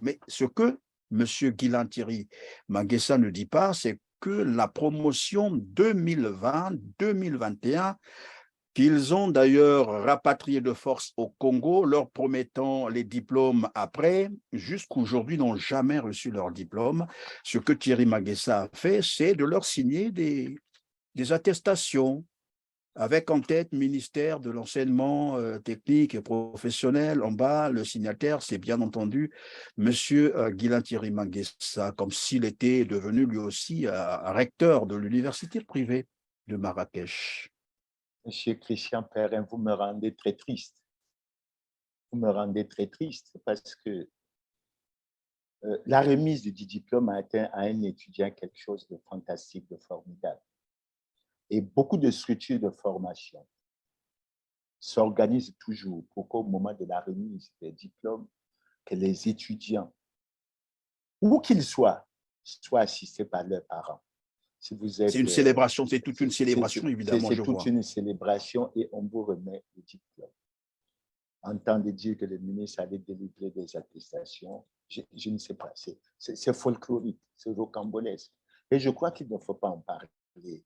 Speaker 2: Mais ce que M. Guilain Thierry Maguessa ne dit pas, c'est que la promotion 2020-2021, qu'ils ont d'ailleurs rapatrié de force au Congo, leur promettant les diplômes après, jusqu'aujourd'hui n'ont jamais reçu leur diplôme. Ce que Thierry Maguessa a fait, c'est de leur signer des attestations, avec en tête ministère de l'enseignement technique et professionnel. En bas, le signataire, c'est bien entendu M. Guilain Thierry Maguessa, comme s'il était devenu lui aussi recteur de l'université privée de Marrakech.
Speaker 1: Monsieur Christian Perrin, vous me rendez très triste. Vous me rendez très triste parce que la remise du diplôme a été à un étudiant quelque chose de fantastique, de formidable. Et beaucoup de structures de formation s'organisent toujours pour qu'au moment de la remise des diplômes, que les étudiants, où qu'ils soient assistés par leurs parents. Si vous êtes,
Speaker 2: c'est une célébration, c'est toute une célébration, évidemment.
Speaker 1: C'est toute une célébration et on vous remet le diplôme. Entendre dire que le ministre allait délivrer des attestations, je ne sais pas, c'est folklorique, c'est rocambolesque. Et je crois qu'il ne faut pas en parler de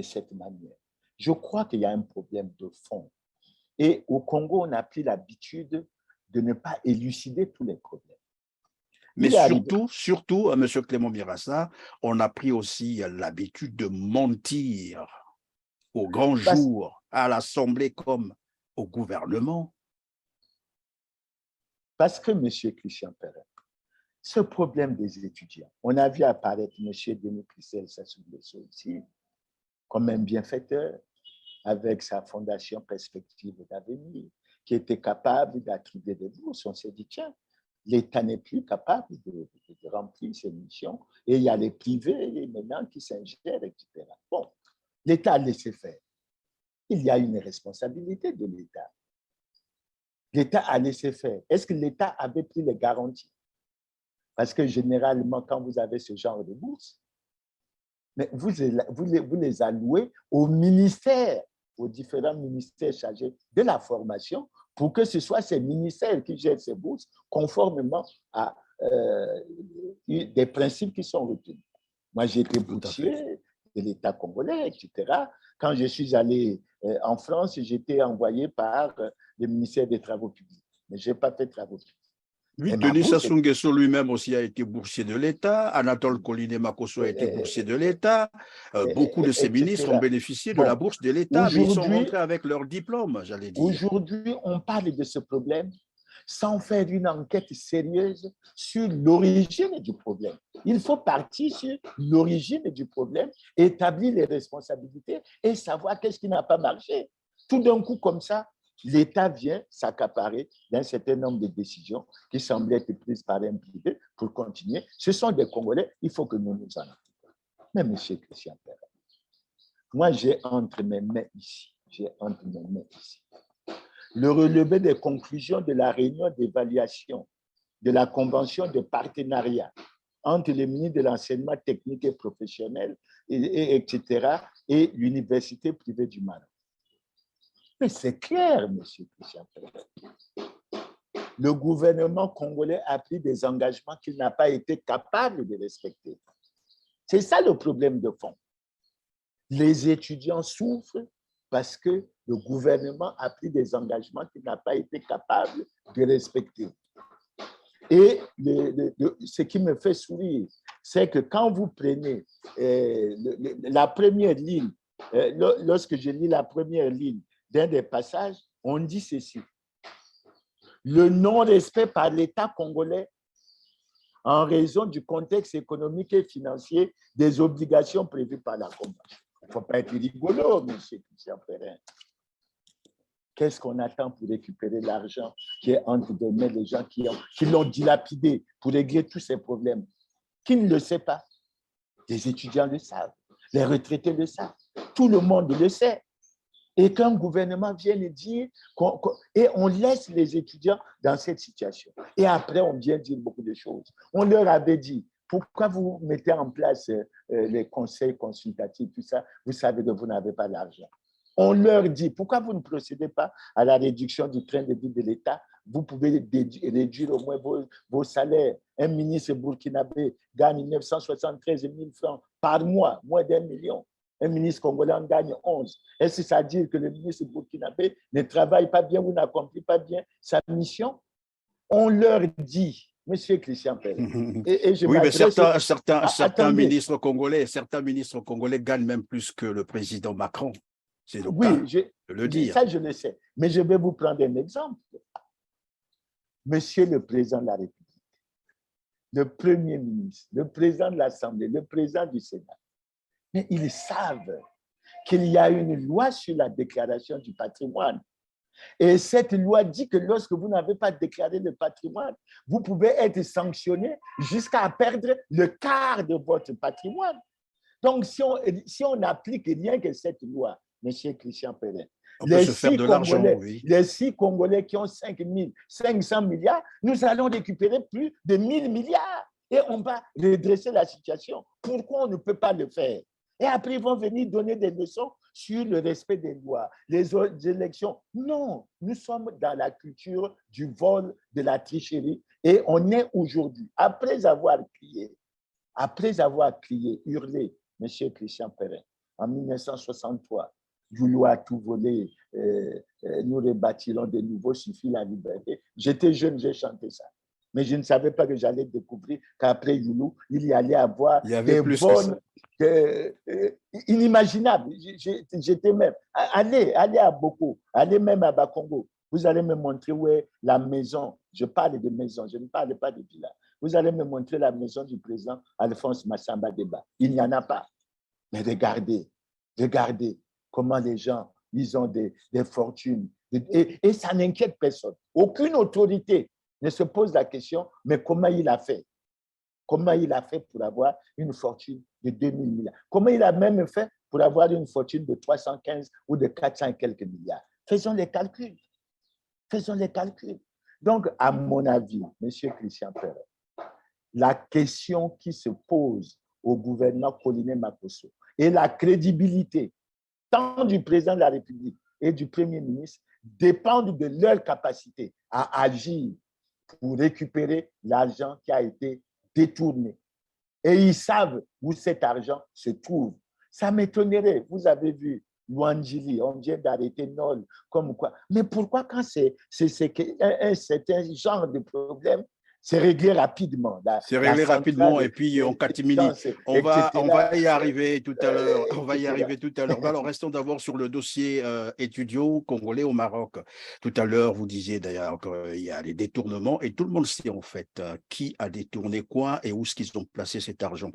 Speaker 1: cette manière. Je crois qu'il y a un problème de fond. Et au Congo, on a pris l'habitude de ne pas élucider tous les problèmes.
Speaker 2: Mais surtout, M. Clément Mirassa, on a pris aussi l'habitude de mentir au grand jour, à l'Assemblée comme au gouvernement.
Speaker 1: Parce que, M. Christian Perrin, ce problème des étudiants, on a vu apparaître M. Denis Christel Sassou Nguesso ici comme un bienfaiteur avec sa fondation Perspective d'avenir, qui était capable d'attribuer des bourses. On s'est dit, tiens, l'État n'est plus capable de remplir ses missions et il y a les privés maintenant qui s'ingèrent, etc. Bon, l'État a laissé faire. il y a une responsabilité de l'État. L'État a laissé faire. Est-ce que l'État avait pris les garanties? Parce que généralement, quand vous avez ce genre de bourse, mais vous les allouez au ministère, aux différents ministères chargés de la formation, pour que ce soit ces ministères qui gèrent ces bourses conformément à des principes qui sont retenus. Moi, j'ai été boursier de l'État congolais, etc. Quand je suis allé en France, j'étais envoyé par le ministère des Travaux publics. Mais je n'ai pas fait de travaux publics.
Speaker 2: Oui, Denis Sassou Nguesso lui-même aussi a été boursier de l'État. Anatole Koline Makosso a été boursier de l'État. Beaucoup de ces ministres ont bénéficié de la bourse de l'État, mais ils sont rentrés avec leur diplôme, j'allais dire.
Speaker 1: Aujourd'hui, on parle de ce problème sans faire une enquête sérieuse sur l'origine du problème. Il faut partir sur l'origine du problème, établir les responsabilités et savoir qu'est-ce qui n'a pas marché. Tout d'un coup, comme ça, l'État vient s'accaparer d'un certain nombre de décisions qui semblent être prises par un privé pour continuer. Ce sont des Congolais, il faut que nous nous en occupions. Mais M. Christian Perrin, moi j'ai entre mes mains ici, le relevé des conclusions de la réunion d'évaluation de la convention de partenariat entre les ministres de l'enseignement technique et professionnel, etc., et l'université privée du Maroc. Mais c'est clair, M. Christian Perrin. Le gouvernement congolais a pris des engagements qu'il n'a pas été capable de respecter. C'est ça le problème de fond. Les étudiants souffrent parce que le gouvernement a pris des engagements qu'il n'a pas été capable de respecter. Et ce qui me fait sourire, c'est que quand vous prenez la première ligne, lorsque je lis la première ligne d'un des passages, on dit ceci. Le non-respect par l'État congolais en raison du contexte économique et financier des obligations prévues par la Convention. Il ne faut pas être rigolo, M. Christian Perrin. Qu'est-ce qu'on attend pour récupérer l'argent qui est entre les mains des gens qui l'ont dilapidé pour régler tous ces problèmes? Qui ne le sait pas? Les étudiants le savent, les retraités le savent, tout le monde le sait. Et qu'un gouvernement vienne dire, et on laisse les étudiants dans cette situation. Et après, on vient dire beaucoup de choses. On leur avait dit, pourquoi vous mettez en place les conseils consultatifs, tout ça, vous savez que vous n'avez pas d'argent. On leur dit, pourquoi vous ne procédez pas à la réduction du train de vie de l'État? Vous pouvez réduire au moins vos salaires. Un ministre burkinabé gagne 973 000 francs par mois, moins d'1 million. Un ministre congolais en gagne 11. Est-ce que ça veut dire que le ministre burkinabé ne travaille pas bien ou n'accomplit pas bien sa mission? On leur dit, Monsieur Christian Perrin.
Speaker 2: Oui, mais certains ministres congolais gagnent même plus que le président Macron. C'est le cas de le dire.
Speaker 1: Ça, je le sais. Mais je vais vous prendre un exemple. Monsieur le Président de la République, le Premier ministre, le Président de l'Assemblée, le Président du Sénat, mais ils savent qu'il y a une loi sur la déclaration du patrimoine. Et cette loi dit que lorsque vous n'avez pas déclaré le patrimoine, vous pouvez être sanctionné jusqu'à perdre le quart de votre patrimoine. Donc, si on applique rien que cette loi, M. Christian Perrin, les 6 Congolais qui ont 500 milliards, nous allons récupérer plus de 1000 milliards et on va redresser la situation. Pourquoi on ne peut pas le faire? Et après, ils vont venir donner des leçons sur le respect des lois, les élections. Non, nous sommes dans la culture du vol, de la tricherie. Et on est aujourd'hui, après avoir crié, hurlé, M. Christian Perrin, en 1963, vouloir tout voler, nous rebâtirons de nouveau, suffit la liberté. J'étais jeune, j'ai chanté ça. Mais je ne savais pas que j'allais découvrir qu'après Youlou, il y allait avoir des bonnes, inimaginables. J'étais même, allez à Boko, allez même à Bakongo. Vous allez me montrer où est la maison. Je parle de maison, je ne parle pas de villa. Vous allez me montrer la maison du président Alphonse Massamba Deba. Il n'y en a pas. Mais regardez comment les gens, ils ont des fortunes. Et ça n'inquiète personne. Aucune autorité ne se pose la question, mais comment il a fait? Comment il a fait pour avoir une fortune de 2000 milliards? Comment il a même fait pour avoir une fortune de 315 ou de 400 et quelques milliards. Faisons les calculs. Faisons les calculs. Donc, à mon avis, M. Christian Ferrer, la question qui se pose au gouvernement Pauline Makosso et la crédibilité tant du président de la République et du Premier ministre dépendent de leur capacité à agir pour récupérer l'argent qui a été détourné. Et ils savent où cet argent se trouve. Ça m'étonnerait. Vous avez vu Luandjili, on vient d'arrêter Nol, comme quoi. Mais pourquoi quand c'est un certain genre de problème, c'est réglé rapidement.
Speaker 2: C'est réglé rapidement et puis en catimini. On va y arriver tout à l'heure. On va y arriver tout à l'heure. Mais alors, restons d'abord sur le dossier étudiant congolais au Maroc. Tout à l'heure, vous disiez d'ailleurs qu'il y a les détournements et tout le monde sait en fait qui a détourné quoi et où est-ce qu'ils ont placé cet argent.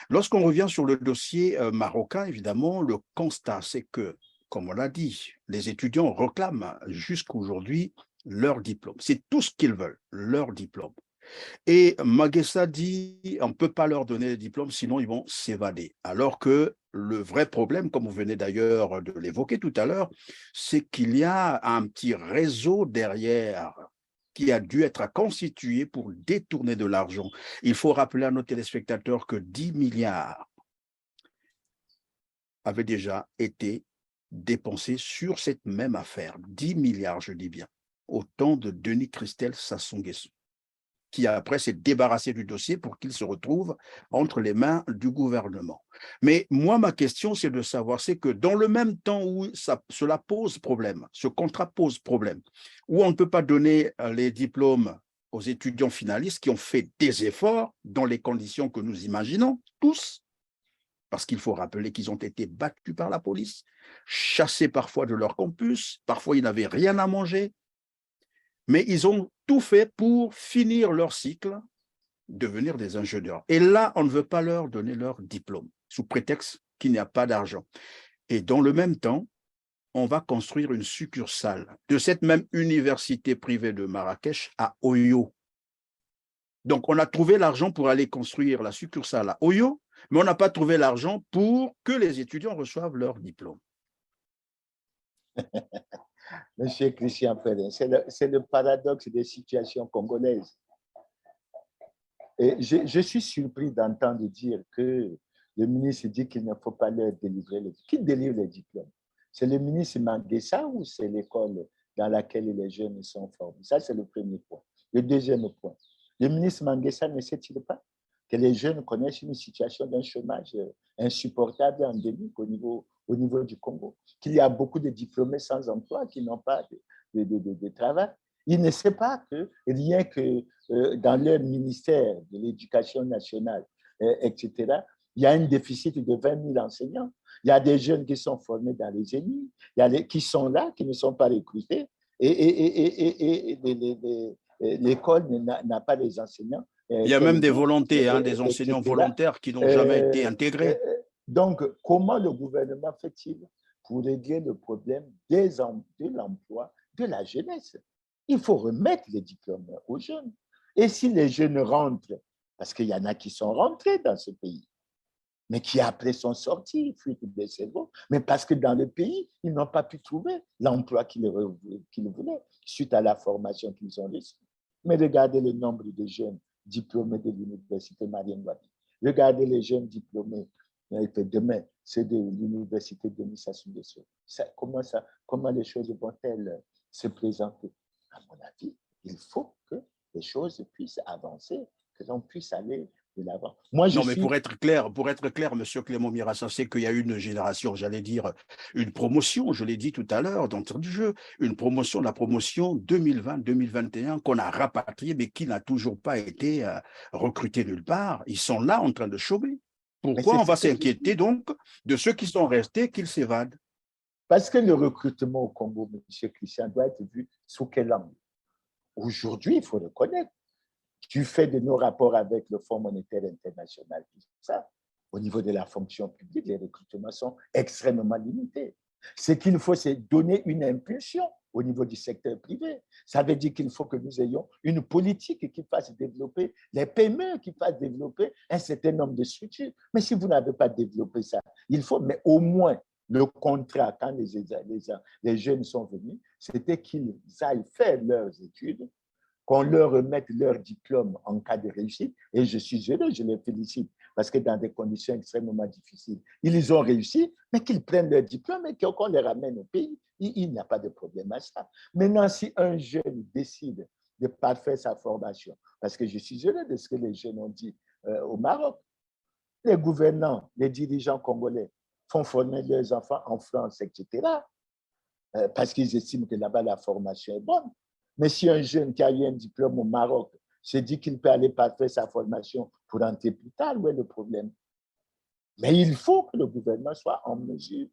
Speaker 2: Lorsqu'on revient sur le dossier marocain, évidemment, le constat, c'est que, comme on l'a dit, les étudiants réclament jusqu'aujourd'hui leur diplôme. C'est tout ce qu'ils veulent, leur diplôme. Et Maguessa dit, on ne peut pas leur donner le diplôme, sinon ils vont s'évader. Alors que le vrai problème, comme vous venez d'ailleurs de l'évoquer tout à l'heure, c'est qu'il y a un petit réseau derrière qui a dû être constitué pour détourner de l'argent. Il faut rappeler à nos téléspectateurs que 10 milliards avaient déjà été dépensés sur cette même affaire. 10 milliards, je dis bien, au temps de Denis Christelle Sassou Nguesso, qui après s'est débarrassé du dossier pour qu'il se retrouve entre les mains du gouvernement. Mais moi, ma question, c'est de savoir, c'est que dans le même temps où cela pose problème, ce contrat pose problème, où on ne peut pas donner les diplômes aux étudiants finalistes qui ont fait des efforts dans les conditions que nous imaginons, tous, parce qu'il faut rappeler qu'ils ont été battus par la police, chassés parfois de leur campus, parfois ils n'avaient rien à manger, mais ils ont tout fait pour finir leur cycle, devenir des ingénieurs. Et là, on ne veut pas leur donner leur diplôme, sous prétexte qu'il n'y a pas d'argent. Et dans le même temps, on va construire une succursale de cette même université privée de Marrakech à Oyo. Donc, on a trouvé l'argent pour aller construire la succursale à Oyo, mais on n'a pas trouvé l'argent pour que les étudiants reçoivent leur diplôme.
Speaker 1: Monsieur Christian Ferrer, c'est le paradoxe des situations congolaises. Et je suis surpris d'entendre dire que le ministre dit qu'il ne faut pas leur délivrer les diplômes. Qui délivre les diplômes? C'est le ministre Manguessa ou c'est l'école dans laquelle les jeunes sont formés? Ça, c'est le premier point. Le deuxième point, le ministre Manguessa ne sait-il pas que les jeunes connaissent une situation d'un chômage insupportable, endémique au niveau du Congo, qu'il y a beaucoup de diplômés sans emploi qui n'ont pas de travail. Il ne sait pas que rien que dans leur ministère de l'Éducation nationale, etc., il y a un déficit de 20 000 enseignants. Il y a des jeunes qui sont formés dans les génies, qui sont là, qui ne sont pas recrutés, et l'école n'a pas les enseignants.
Speaker 2: Il y a même des volontés, des enseignants volontaires qui n'ont jamais été intégrés.
Speaker 1: Donc, comment le gouvernement fait-il pour régler le problème de l'emploi de la jeunesse? Il faut remettre les diplômes aux jeunes. Et si les jeunes rentrent, parce qu'il y en a qui sont rentrés dans ce pays, mais qui après sont sortis, fuite des cerveaux, mais parce que dans le pays, ils n'ont pas pu trouver l'emploi qu'ils voulaient suite à la formation qu'ils ont reçue. Mais regardez le nombre de jeunes diplômés de l'université Mariam Wadi. Regardez les jeunes diplômés demain, c'est de l'université de Sassou Nguesso. Comment les choses vont-elles se présenter? À mon avis, il faut que les choses puissent avancer, que l'on puisse aller de l'avant.
Speaker 2: Mais pour être clair, M. Clément Mirassa, c'est qu'il y a une génération, j'allais dire, une promotion, je l'ai dit tout à l'heure, d'entrée du jeu, une promotion, la promotion 2020-2021 qu'on a rapatriée, mais qui n'a toujours pas été recrutée nulle part. Ils sont là en train de chômer. Pourquoi on va s'inquiéter donc de ceux qui sont restés, qu'ils s'évadent?
Speaker 1: Parce que le recrutement au Congo, M. Christian, doit être vu sous quel angle? Aujourd'hui, il faut reconnaître, du fait de nos rapports avec le Fonds monétaire international, tout ça, au niveau de la fonction publique, les recrutements sont extrêmement limités. Ce qu'il faut, c'est donner une impulsion au niveau du secteur privé. Ça veut dire qu'il faut que nous ayons une politique qui fasse développer les PME, qui fasse développer un certain nombre de structures. Mais si vous n'avez pas développé ça, il faut, mais au moins, le contrat, quand les jeunes sont venus, c'était qu'ils aillent faire leurs études, qu'on leur remette leur diplôme en cas de réussite. Et je suis heureux, je les félicite, parce que dans des conditions extrêmement difficiles, ils ont réussi, mais qu'ils prennent leur diplôme et qu'on les ramène au pays. Il n'y a pas de problème à ça. Maintenant, si un jeune décide de parfaire sa formation, parce que je suis heureux de ce que les jeunes ont dit au Maroc, les gouvernants, les dirigeants congolais font former leurs enfants en France, etc., parce qu'ils estiment que là-bas, la formation est bonne. Mais si un jeune qui a eu un diplôme au Maroc se dit qu'il peut aller parfaire sa formation pour entrer plus tard, où est le problème? Mais il faut que le gouvernement soit en mesure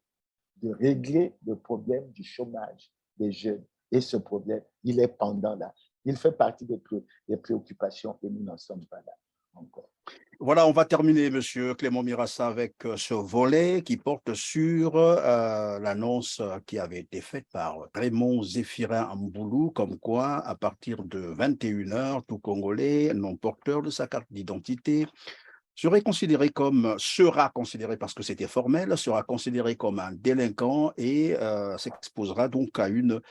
Speaker 1: de régler le problème du chômage des jeunes. Et ce problème, il est pendant là. Il fait partie des préoccupations et nous n'en sommes pas là encore.
Speaker 2: Voilà, on va terminer, Monsieur Clément Mirassa, avec ce volet qui porte sur l'annonce qui avait été faite par Raymond Zéphirin Mboulou, comme quoi, à partir de 21h, tout Congolais non porteur de sa carte d'identité sera considéré, parce que c'était formel, sera considéré comme un délinquant et s'exposera donc à une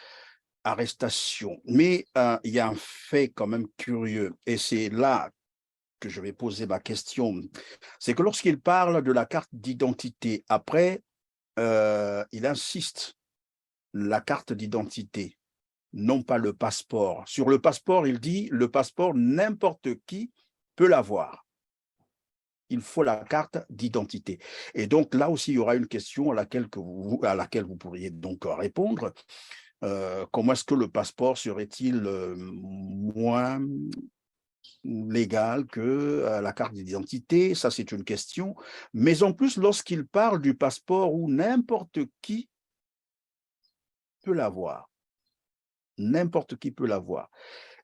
Speaker 2: arrestation. Mais il y a un fait quand même curieux, et c'est là que je vais poser ma question, c'est que lorsqu'il parle de la carte d'identité, après, il insiste, la carte d'identité, non pas le passeport. Sur le passeport, il dit, le passeport, n'importe qui peut l'avoir. Il faut la carte d'identité. Et donc, là aussi, il y aura une question à laquelle vous pourriez donc répondre. Comment est-ce que le passeport serait-il moins légal que la carte d'identité? Ça, c'est une question. Mais en plus, lorsqu'il parle du passeport où n'importe qui peut l'avoir, n'importe qui peut l'avoir,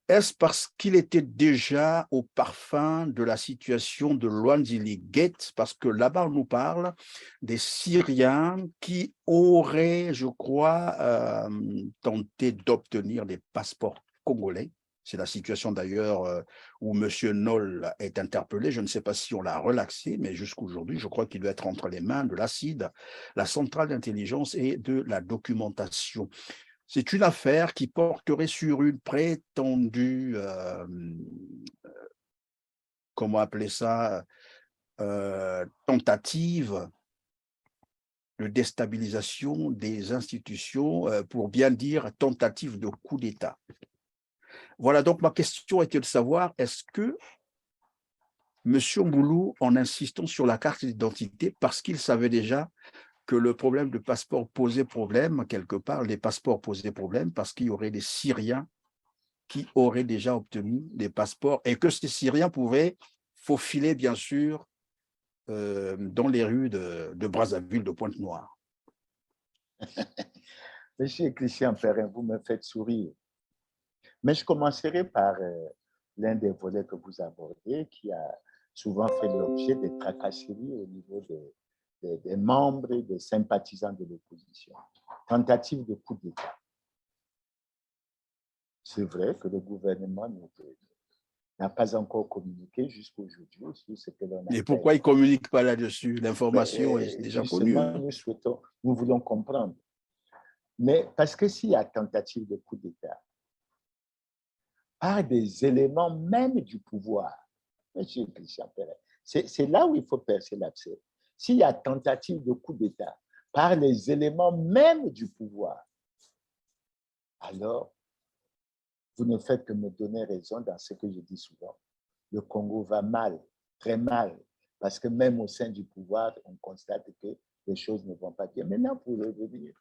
Speaker 2: est-ce parce qu'il était déjà au parfum de la situation de Lwanzili Gate? Parce que là-bas, on nous parle des Syriens qui auraient, je crois, tenté d'obtenir des passeports congolais. C'est la situation d'ailleurs où M. Noll est interpellé. Je ne sais pas si on l'a relaxé, mais jusqu'aujourd'hui, je crois qu'il doit être entre les mains de l'ACID, la centrale d'intelligence et de la documentation. C'est une affaire qui porterait sur une prétendue, comment appeler ça, tentative de déstabilisation des institutions, pour bien dire tentative de coup d'État. Voilà, donc ma question était de savoir, est-ce que M. Mboulou, en insistant sur la carte d'identité, parce qu'il savait déjà que le problème de passeport posait problème, quelque part, les passeports posaient problème, parce qu'il y aurait des Syriens qui auraient déjà obtenu des passeports et que ces Syriens pouvaient faufiler, bien sûr, dans les rues de Brazzaville, de Pointe-Noire.
Speaker 1: Monsieur Christian Perrin, vous me faites sourire. Mais je commencerai par l'un des volets que vous abordez, qui a souvent fait l'objet des tracasseries au niveau des membres et des sympathisants de l'opposition. Tentative de coup d'État. C'est vrai que le gouvernement n'a pas encore communiqué jusqu'aujourd'hui sur ce que l'on a.
Speaker 2: Et pourquoi il ne communique pas là-dessus? L'information est déjà connue.
Speaker 1: Nous voulons comprendre. Mais parce que s'il y a tentative de coup d'État, par des éléments même du pouvoir, monsieur Christian Perrin, c'est là où il faut percer l'abcès. S'il y a tentative de coup d'État par les éléments même du pouvoir, alors vous ne faites que me donner raison dans ce que je dis souvent. Le Congo va mal, très mal, parce que même au sein du pouvoir, on constate que les choses ne vont pas bien. Maintenant, pour revenir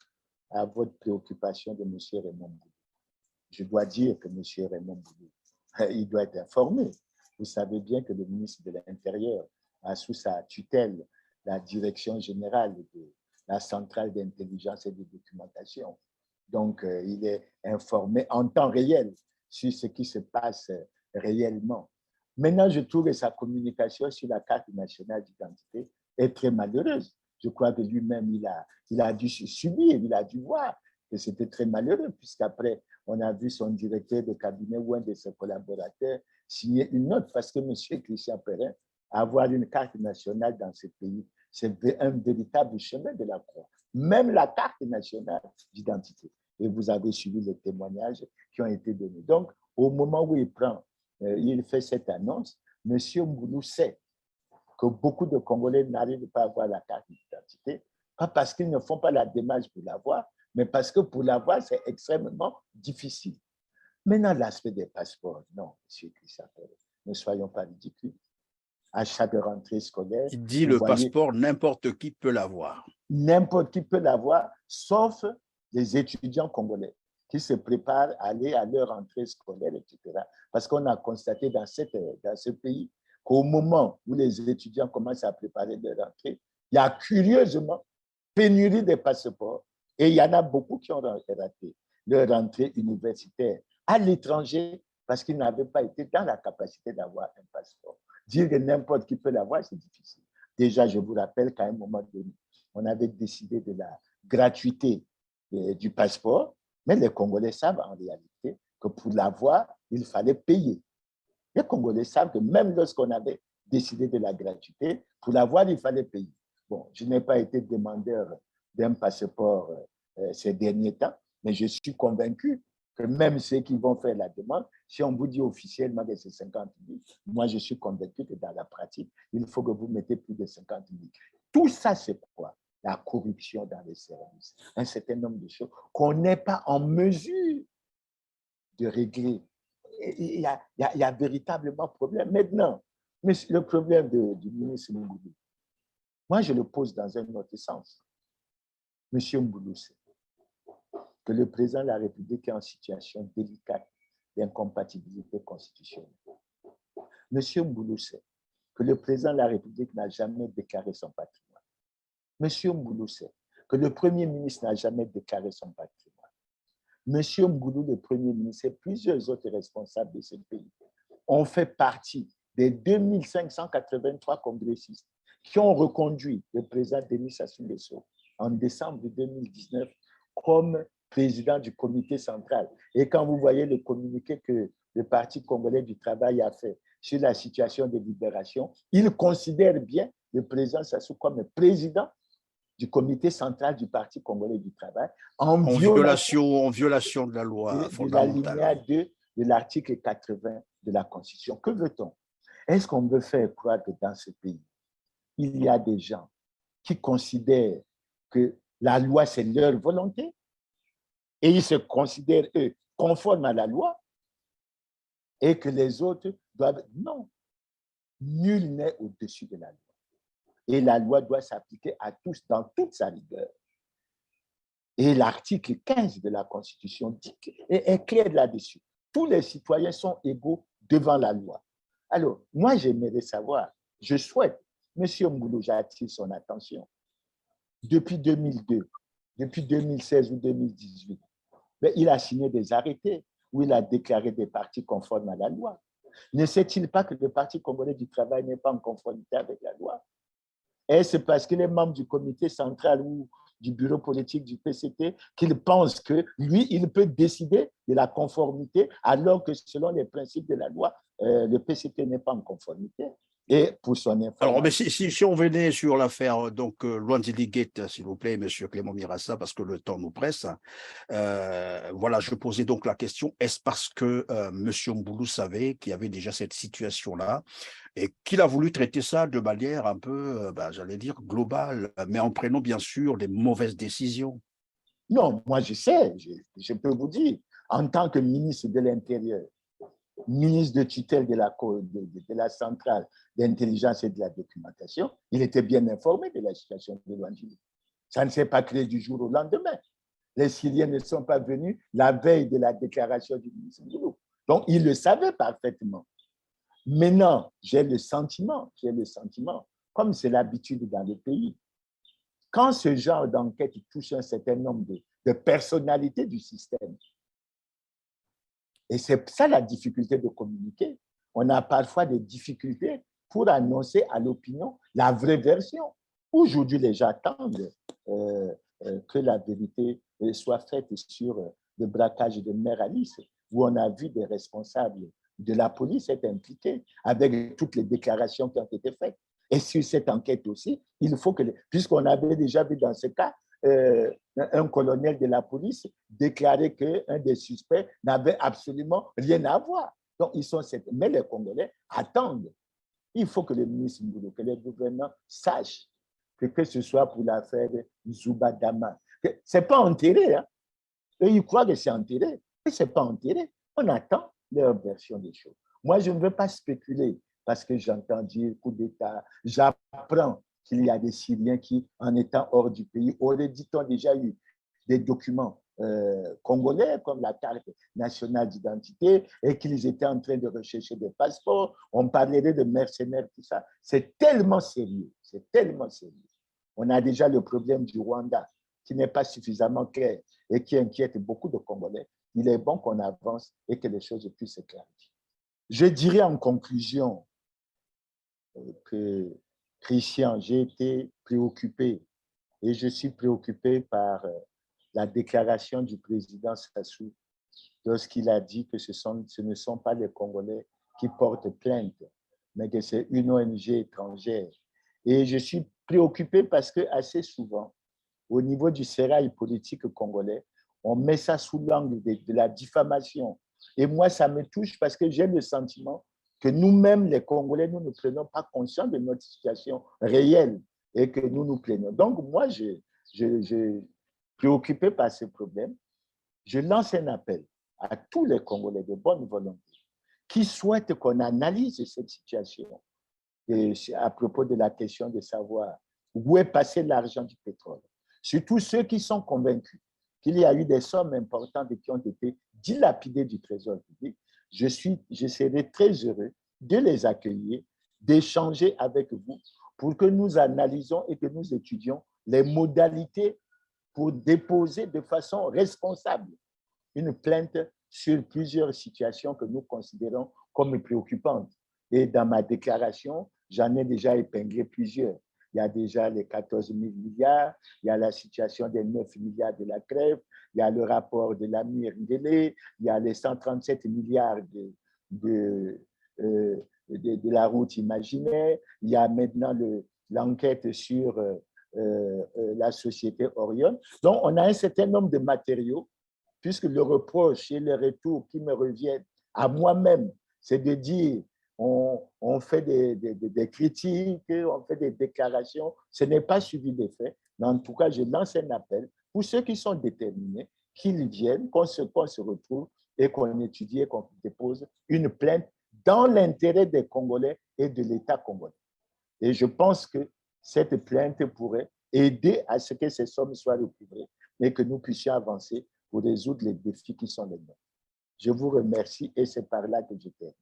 Speaker 1: à votre préoccupation de M. Raymond Mboulou, je dois dire que M. Raymond Mboulou, il doit être informé. Vous savez bien que le ministre de l'Intérieur a sous sa tutelle la direction générale de la centrale d'intelligence et de documentation. Donc, il est informé en temps réel sur ce qui se passe réellement. Maintenant, je trouve que sa communication sur la carte nationale d'identité est très malheureuse. je crois que lui-même, il a dû subir, il a dû voir que c'était très malheureux, puisqu'après, on a vu son directeur de cabinet ou un de ses collaborateurs signer une note, parce que M. Christian Perrin, avoir une carte nationale dans ce pays, c'est un véritable chemin de la croix. Même la carte nationale d'identité. Et vous avez suivi les témoignages qui ont été donnés. Donc, au moment où il fait cette annonce, M. Mboulou sait que beaucoup de Congolais n'arrivent pas à avoir la carte d'identité, pas parce qu'ils ne font pas la démarche pour l'avoir, mais parce que pour l'avoir, c'est extrêmement difficile. Maintenant, l'aspect des passeports, non, M. Christian Perrin, ne soyons pas ridicules. À chaque rentrée scolaire,
Speaker 2: Il dit
Speaker 1: vous
Speaker 2: le
Speaker 1: voyez,
Speaker 2: passeport, n'importe qui peut l'avoir.
Speaker 1: n'importe qui peut l'avoir, sauf les étudiants congolais qui se préparent à aller à leur rentrée scolaire, etc. Parce qu'on a constaté dans ce pays qu'au moment où les étudiants commencent à préparer leur rentrée, il y a curieusement pénurie de passeports et il y en a beaucoup qui ont raté leur rentrée universitaire à l'étranger parce qu'ils n'avaient pas été dans la capacité d'avoir un passeport. Dire que n'importe qui peut l'avoir, c'est difficile. Déjà, je vous rappelle qu'à un moment donné, on avait décidé de la gratuité du passeport, mais les Congolais savent en réalité que pour l'avoir, il fallait payer. Les Congolais savent que même lorsqu'on avait décidé de la gratuité, pour l'avoir, il fallait payer. Bon, je n'ai pas été demandeur d'un passeport ces derniers temps, mais je suis convaincu que même ceux qui vont faire la demande, si on vous dit officiellement que c'est 50 000, moi je suis convaincu que dans la pratique, il faut que vous mettez plus de 50 000. Tout ça, c'est quoi? La corruption dans les services, un certain nombre de choses qu'on n'est pas en mesure de régler. Il y a véritablement problème. Maintenant, le problème du ministre Mboulou, moi je le pose dans un autre sens. Monsieur Mboulou sait que le président de la République est en situation délicate d'incompatibilité constitutionnelle. Monsieur Mboulou sait que le président de la République n'a jamais déclaré son patrimoine. Monsieur Mboulou sait que le Premier ministre n'a jamais déclaré son patrimoine. Monsieur Mboulou, le Premier ministre, et plusieurs autres responsables de ce pays ont fait partie des 2583 congressistes qui ont reconduit le président Denis Sassou Nguesso en décembre 2019 comme président du comité central. Et quand vous voyez le communiqué que le Parti congolais du travail a fait sur la situation de libération, il considère bien le président Sassou comme président du comité central du Parti congolais du travail
Speaker 2: en violation de la loi fondamentale.
Speaker 1: De l'alinéa 2 de l'article 80 de la Constitution. Que veut-on? Est-ce qu'on veut faire croire que dans ce pays, il y a des gens qui considèrent que la loi, c'est leur volonté et ils se considèrent, eux, conformes à la loi et que les autres doivent... Non, nul n'est au-dessus de la loi. Et la loi doit s'appliquer à tous dans toute sa rigueur. Et l'article 15 de la Constitution est clair là-dessus. Tous les citoyens sont égaux devant la loi. Alors, moi, j'aimerais savoir, je souhaite, M. Mboulou, j'attire son attention, depuis 2002, depuis 2016 ou 2018, mais il a signé des arrêtés où il a déclaré des partis conformes à la loi. Ne sait-il pas que le Parti congolais du travail n'est pas en conformité avec la loi? Est-ce parce qu'il est membre du comité central ou du bureau politique du PCT qu'il pense que lui, il peut décider de la conformité alors que selon les principes de la loi, le PCT n'est pas en conformité? Et pour son information...
Speaker 2: Alors, mais si on venait sur l'affaire Luanzili Gate, s'il vous plaît, monsieur Clément Mirassa, parce que le temps nous presse, voilà, je posais donc la question, est-ce parce que monsieur Mboulou savait qu'il y avait déjà cette situation-là et qu'il a voulu traiter ça de manière un peu, j'allais dire, globale, mais en prenant bien sûr des mauvaises décisions?
Speaker 1: Non, moi je sais, je peux vous dire, en tant que ministre de l'Intérieur, ministre de tutelle de la centrale d'intelligence et de la documentation, il était bien informé de la situation de Luanzili. Ça ne s'est pas créé du jour au lendemain. Les Syriens ne sont pas venus la veille de la déclaration du ministre Mboulou. Donc, il le savait parfaitement. Maintenant, j'ai le sentiment, comme c'est l'habitude dans le pays, quand ce genre d'enquête touche un certain nombre de personnalités du système, et c'est ça la difficulté de communiquer. On a parfois des difficultés pour annoncer à l'opinion la vraie version. Aujourd'hui, les gens attendent que la vérité soit faite sur le braquage de Mère Alice, où on a vu des responsables de la police être impliqués avec toutes les déclarations qui ont été faites. Et sur cette enquête aussi, il faut que, puisqu'on avait déjà vu dans ce cas, un colonel de la police déclarer qu'un des suspects n'avait absolument rien à voir. Donc, ils sont... Mais les Congolais attendent. Il faut que le ministre Mboulo, que les gouvernants sachent que ce soit pour l'affaire Zouba Dama. Ce n'est pas enterré. Hein? Eux, ils croient que c'est enterré. Mais ce n'est pas enterré. On attend leur version des choses. Moi, je ne veux pas spéculer parce que j'entends dire coup d'État. J'apprends qu'il y a des Syriens qui, en étant hors du pays, auraient, dit-on, déjà eu des documents congolais comme la carte nationale d'identité et qu'ils étaient en train de rechercher des passeports. On parlerait de mercenaires, tout ça. C'est tellement sérieux. C'est tellement sérieux. On a déjà le problème du Rwanda qui n'est pas suffisamment clair et qui inquiète beaucoup de Congolais. Il est bon qu'on avance et que les choses puissent se clarifier. Je dirais en conclusion que, Christian, j'ai été préoccupé et je suis préoccupé par la déclaration du président Sassou lorsqu'il a dit que ce ne sont pas les Congolais qui portent plainte, mais que c'est une ONG étrangère. Et je suis préoccupé parce que assez souvent, au niveau du sérail politique congolais, on met ça sous l'angle de la diffamation. Et moi, ça me touche parce que j'ai le sentiment que nous-mêmes, les Congolais, nous ne prenons pas conscience de notre situation réelle et que nous nous plaignons. Donc, moi, je préoccupé par ce problème, je lance un appel à tous les Congolais de bonne volonté qui souhaitent qu'on analyse cette situation et à propos de la question de savoir où est passé l'argent du pétrole. Surtout ceux qui sont convaincus qu'il y a eu des sommes importantes qui ont été dilapidées du trésor public. Je serai très heureux de les accueillir, d'échanger avec vous pour que nous analysons et que nous étudions les modalités pour déposer de façon responsable une plainte sur plusieurs situations que nous considérons comme préoccupantes. Et dans ma déclaration, j'en ai déjà épinglé plusieurs. Il y a déjà les 14 000 milliards, il y a la situation des 9 milliards de la crève, il y a le rapport de l'Amir Ndélé, il y a les 137 milliards de la route imaginaire, il y a maintenant l'enquête sur la société Orion. Donc, on a un certain nombre de matériaux, puisque le reproche et les retours qui me reviennent à moi-même, c'est de dire on fait des critiques, on fait des déclarations, ce n'est pas suivi des faits. Mais en tout cas, je lance un appel pour ceux qui sont déterminés, qu'ils viennent, qu'on se retrouve et qu'on étudie et qu'on dépose une plainte dans l'intérêt des Congolais et de l'État congolais. Et je pense que cette plainte pourrait aider à ce que ces sommes soient recouvrées et que nous puissions avancer pour résoudre les défis qui sont les nôtres. Je vous remercie et c'est par là que je termine.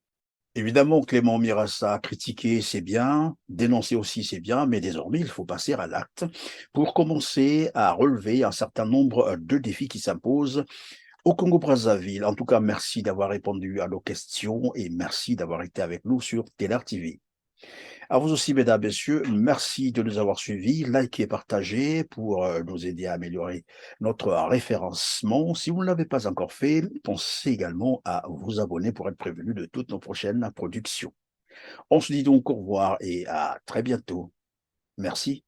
Speaker 2: Évidemment, Clément Mirassa, critiquer, c'est bien, dénoncer aussi, c'est bien, mais désormais, il faut passer à l'acte pour commencer à relever un certain nombre de défis qui s'imposent au Congo-Brazzaville. En tout cas, merci d'avoir répondu à nos questions et merci d'avoir été avec nous sur TELAR TV. À vous aussi, mesdames, messieurs, merci de nous avoir suivis. Likez et partagez pour nous aider à améliorer notre référencement. Si vous ne l'avez pas encore fait, pensez également à vous abonner pour être prévenu de toutes nos prochaines productions. On se dit donc au revoir et à très bientôt. Merci.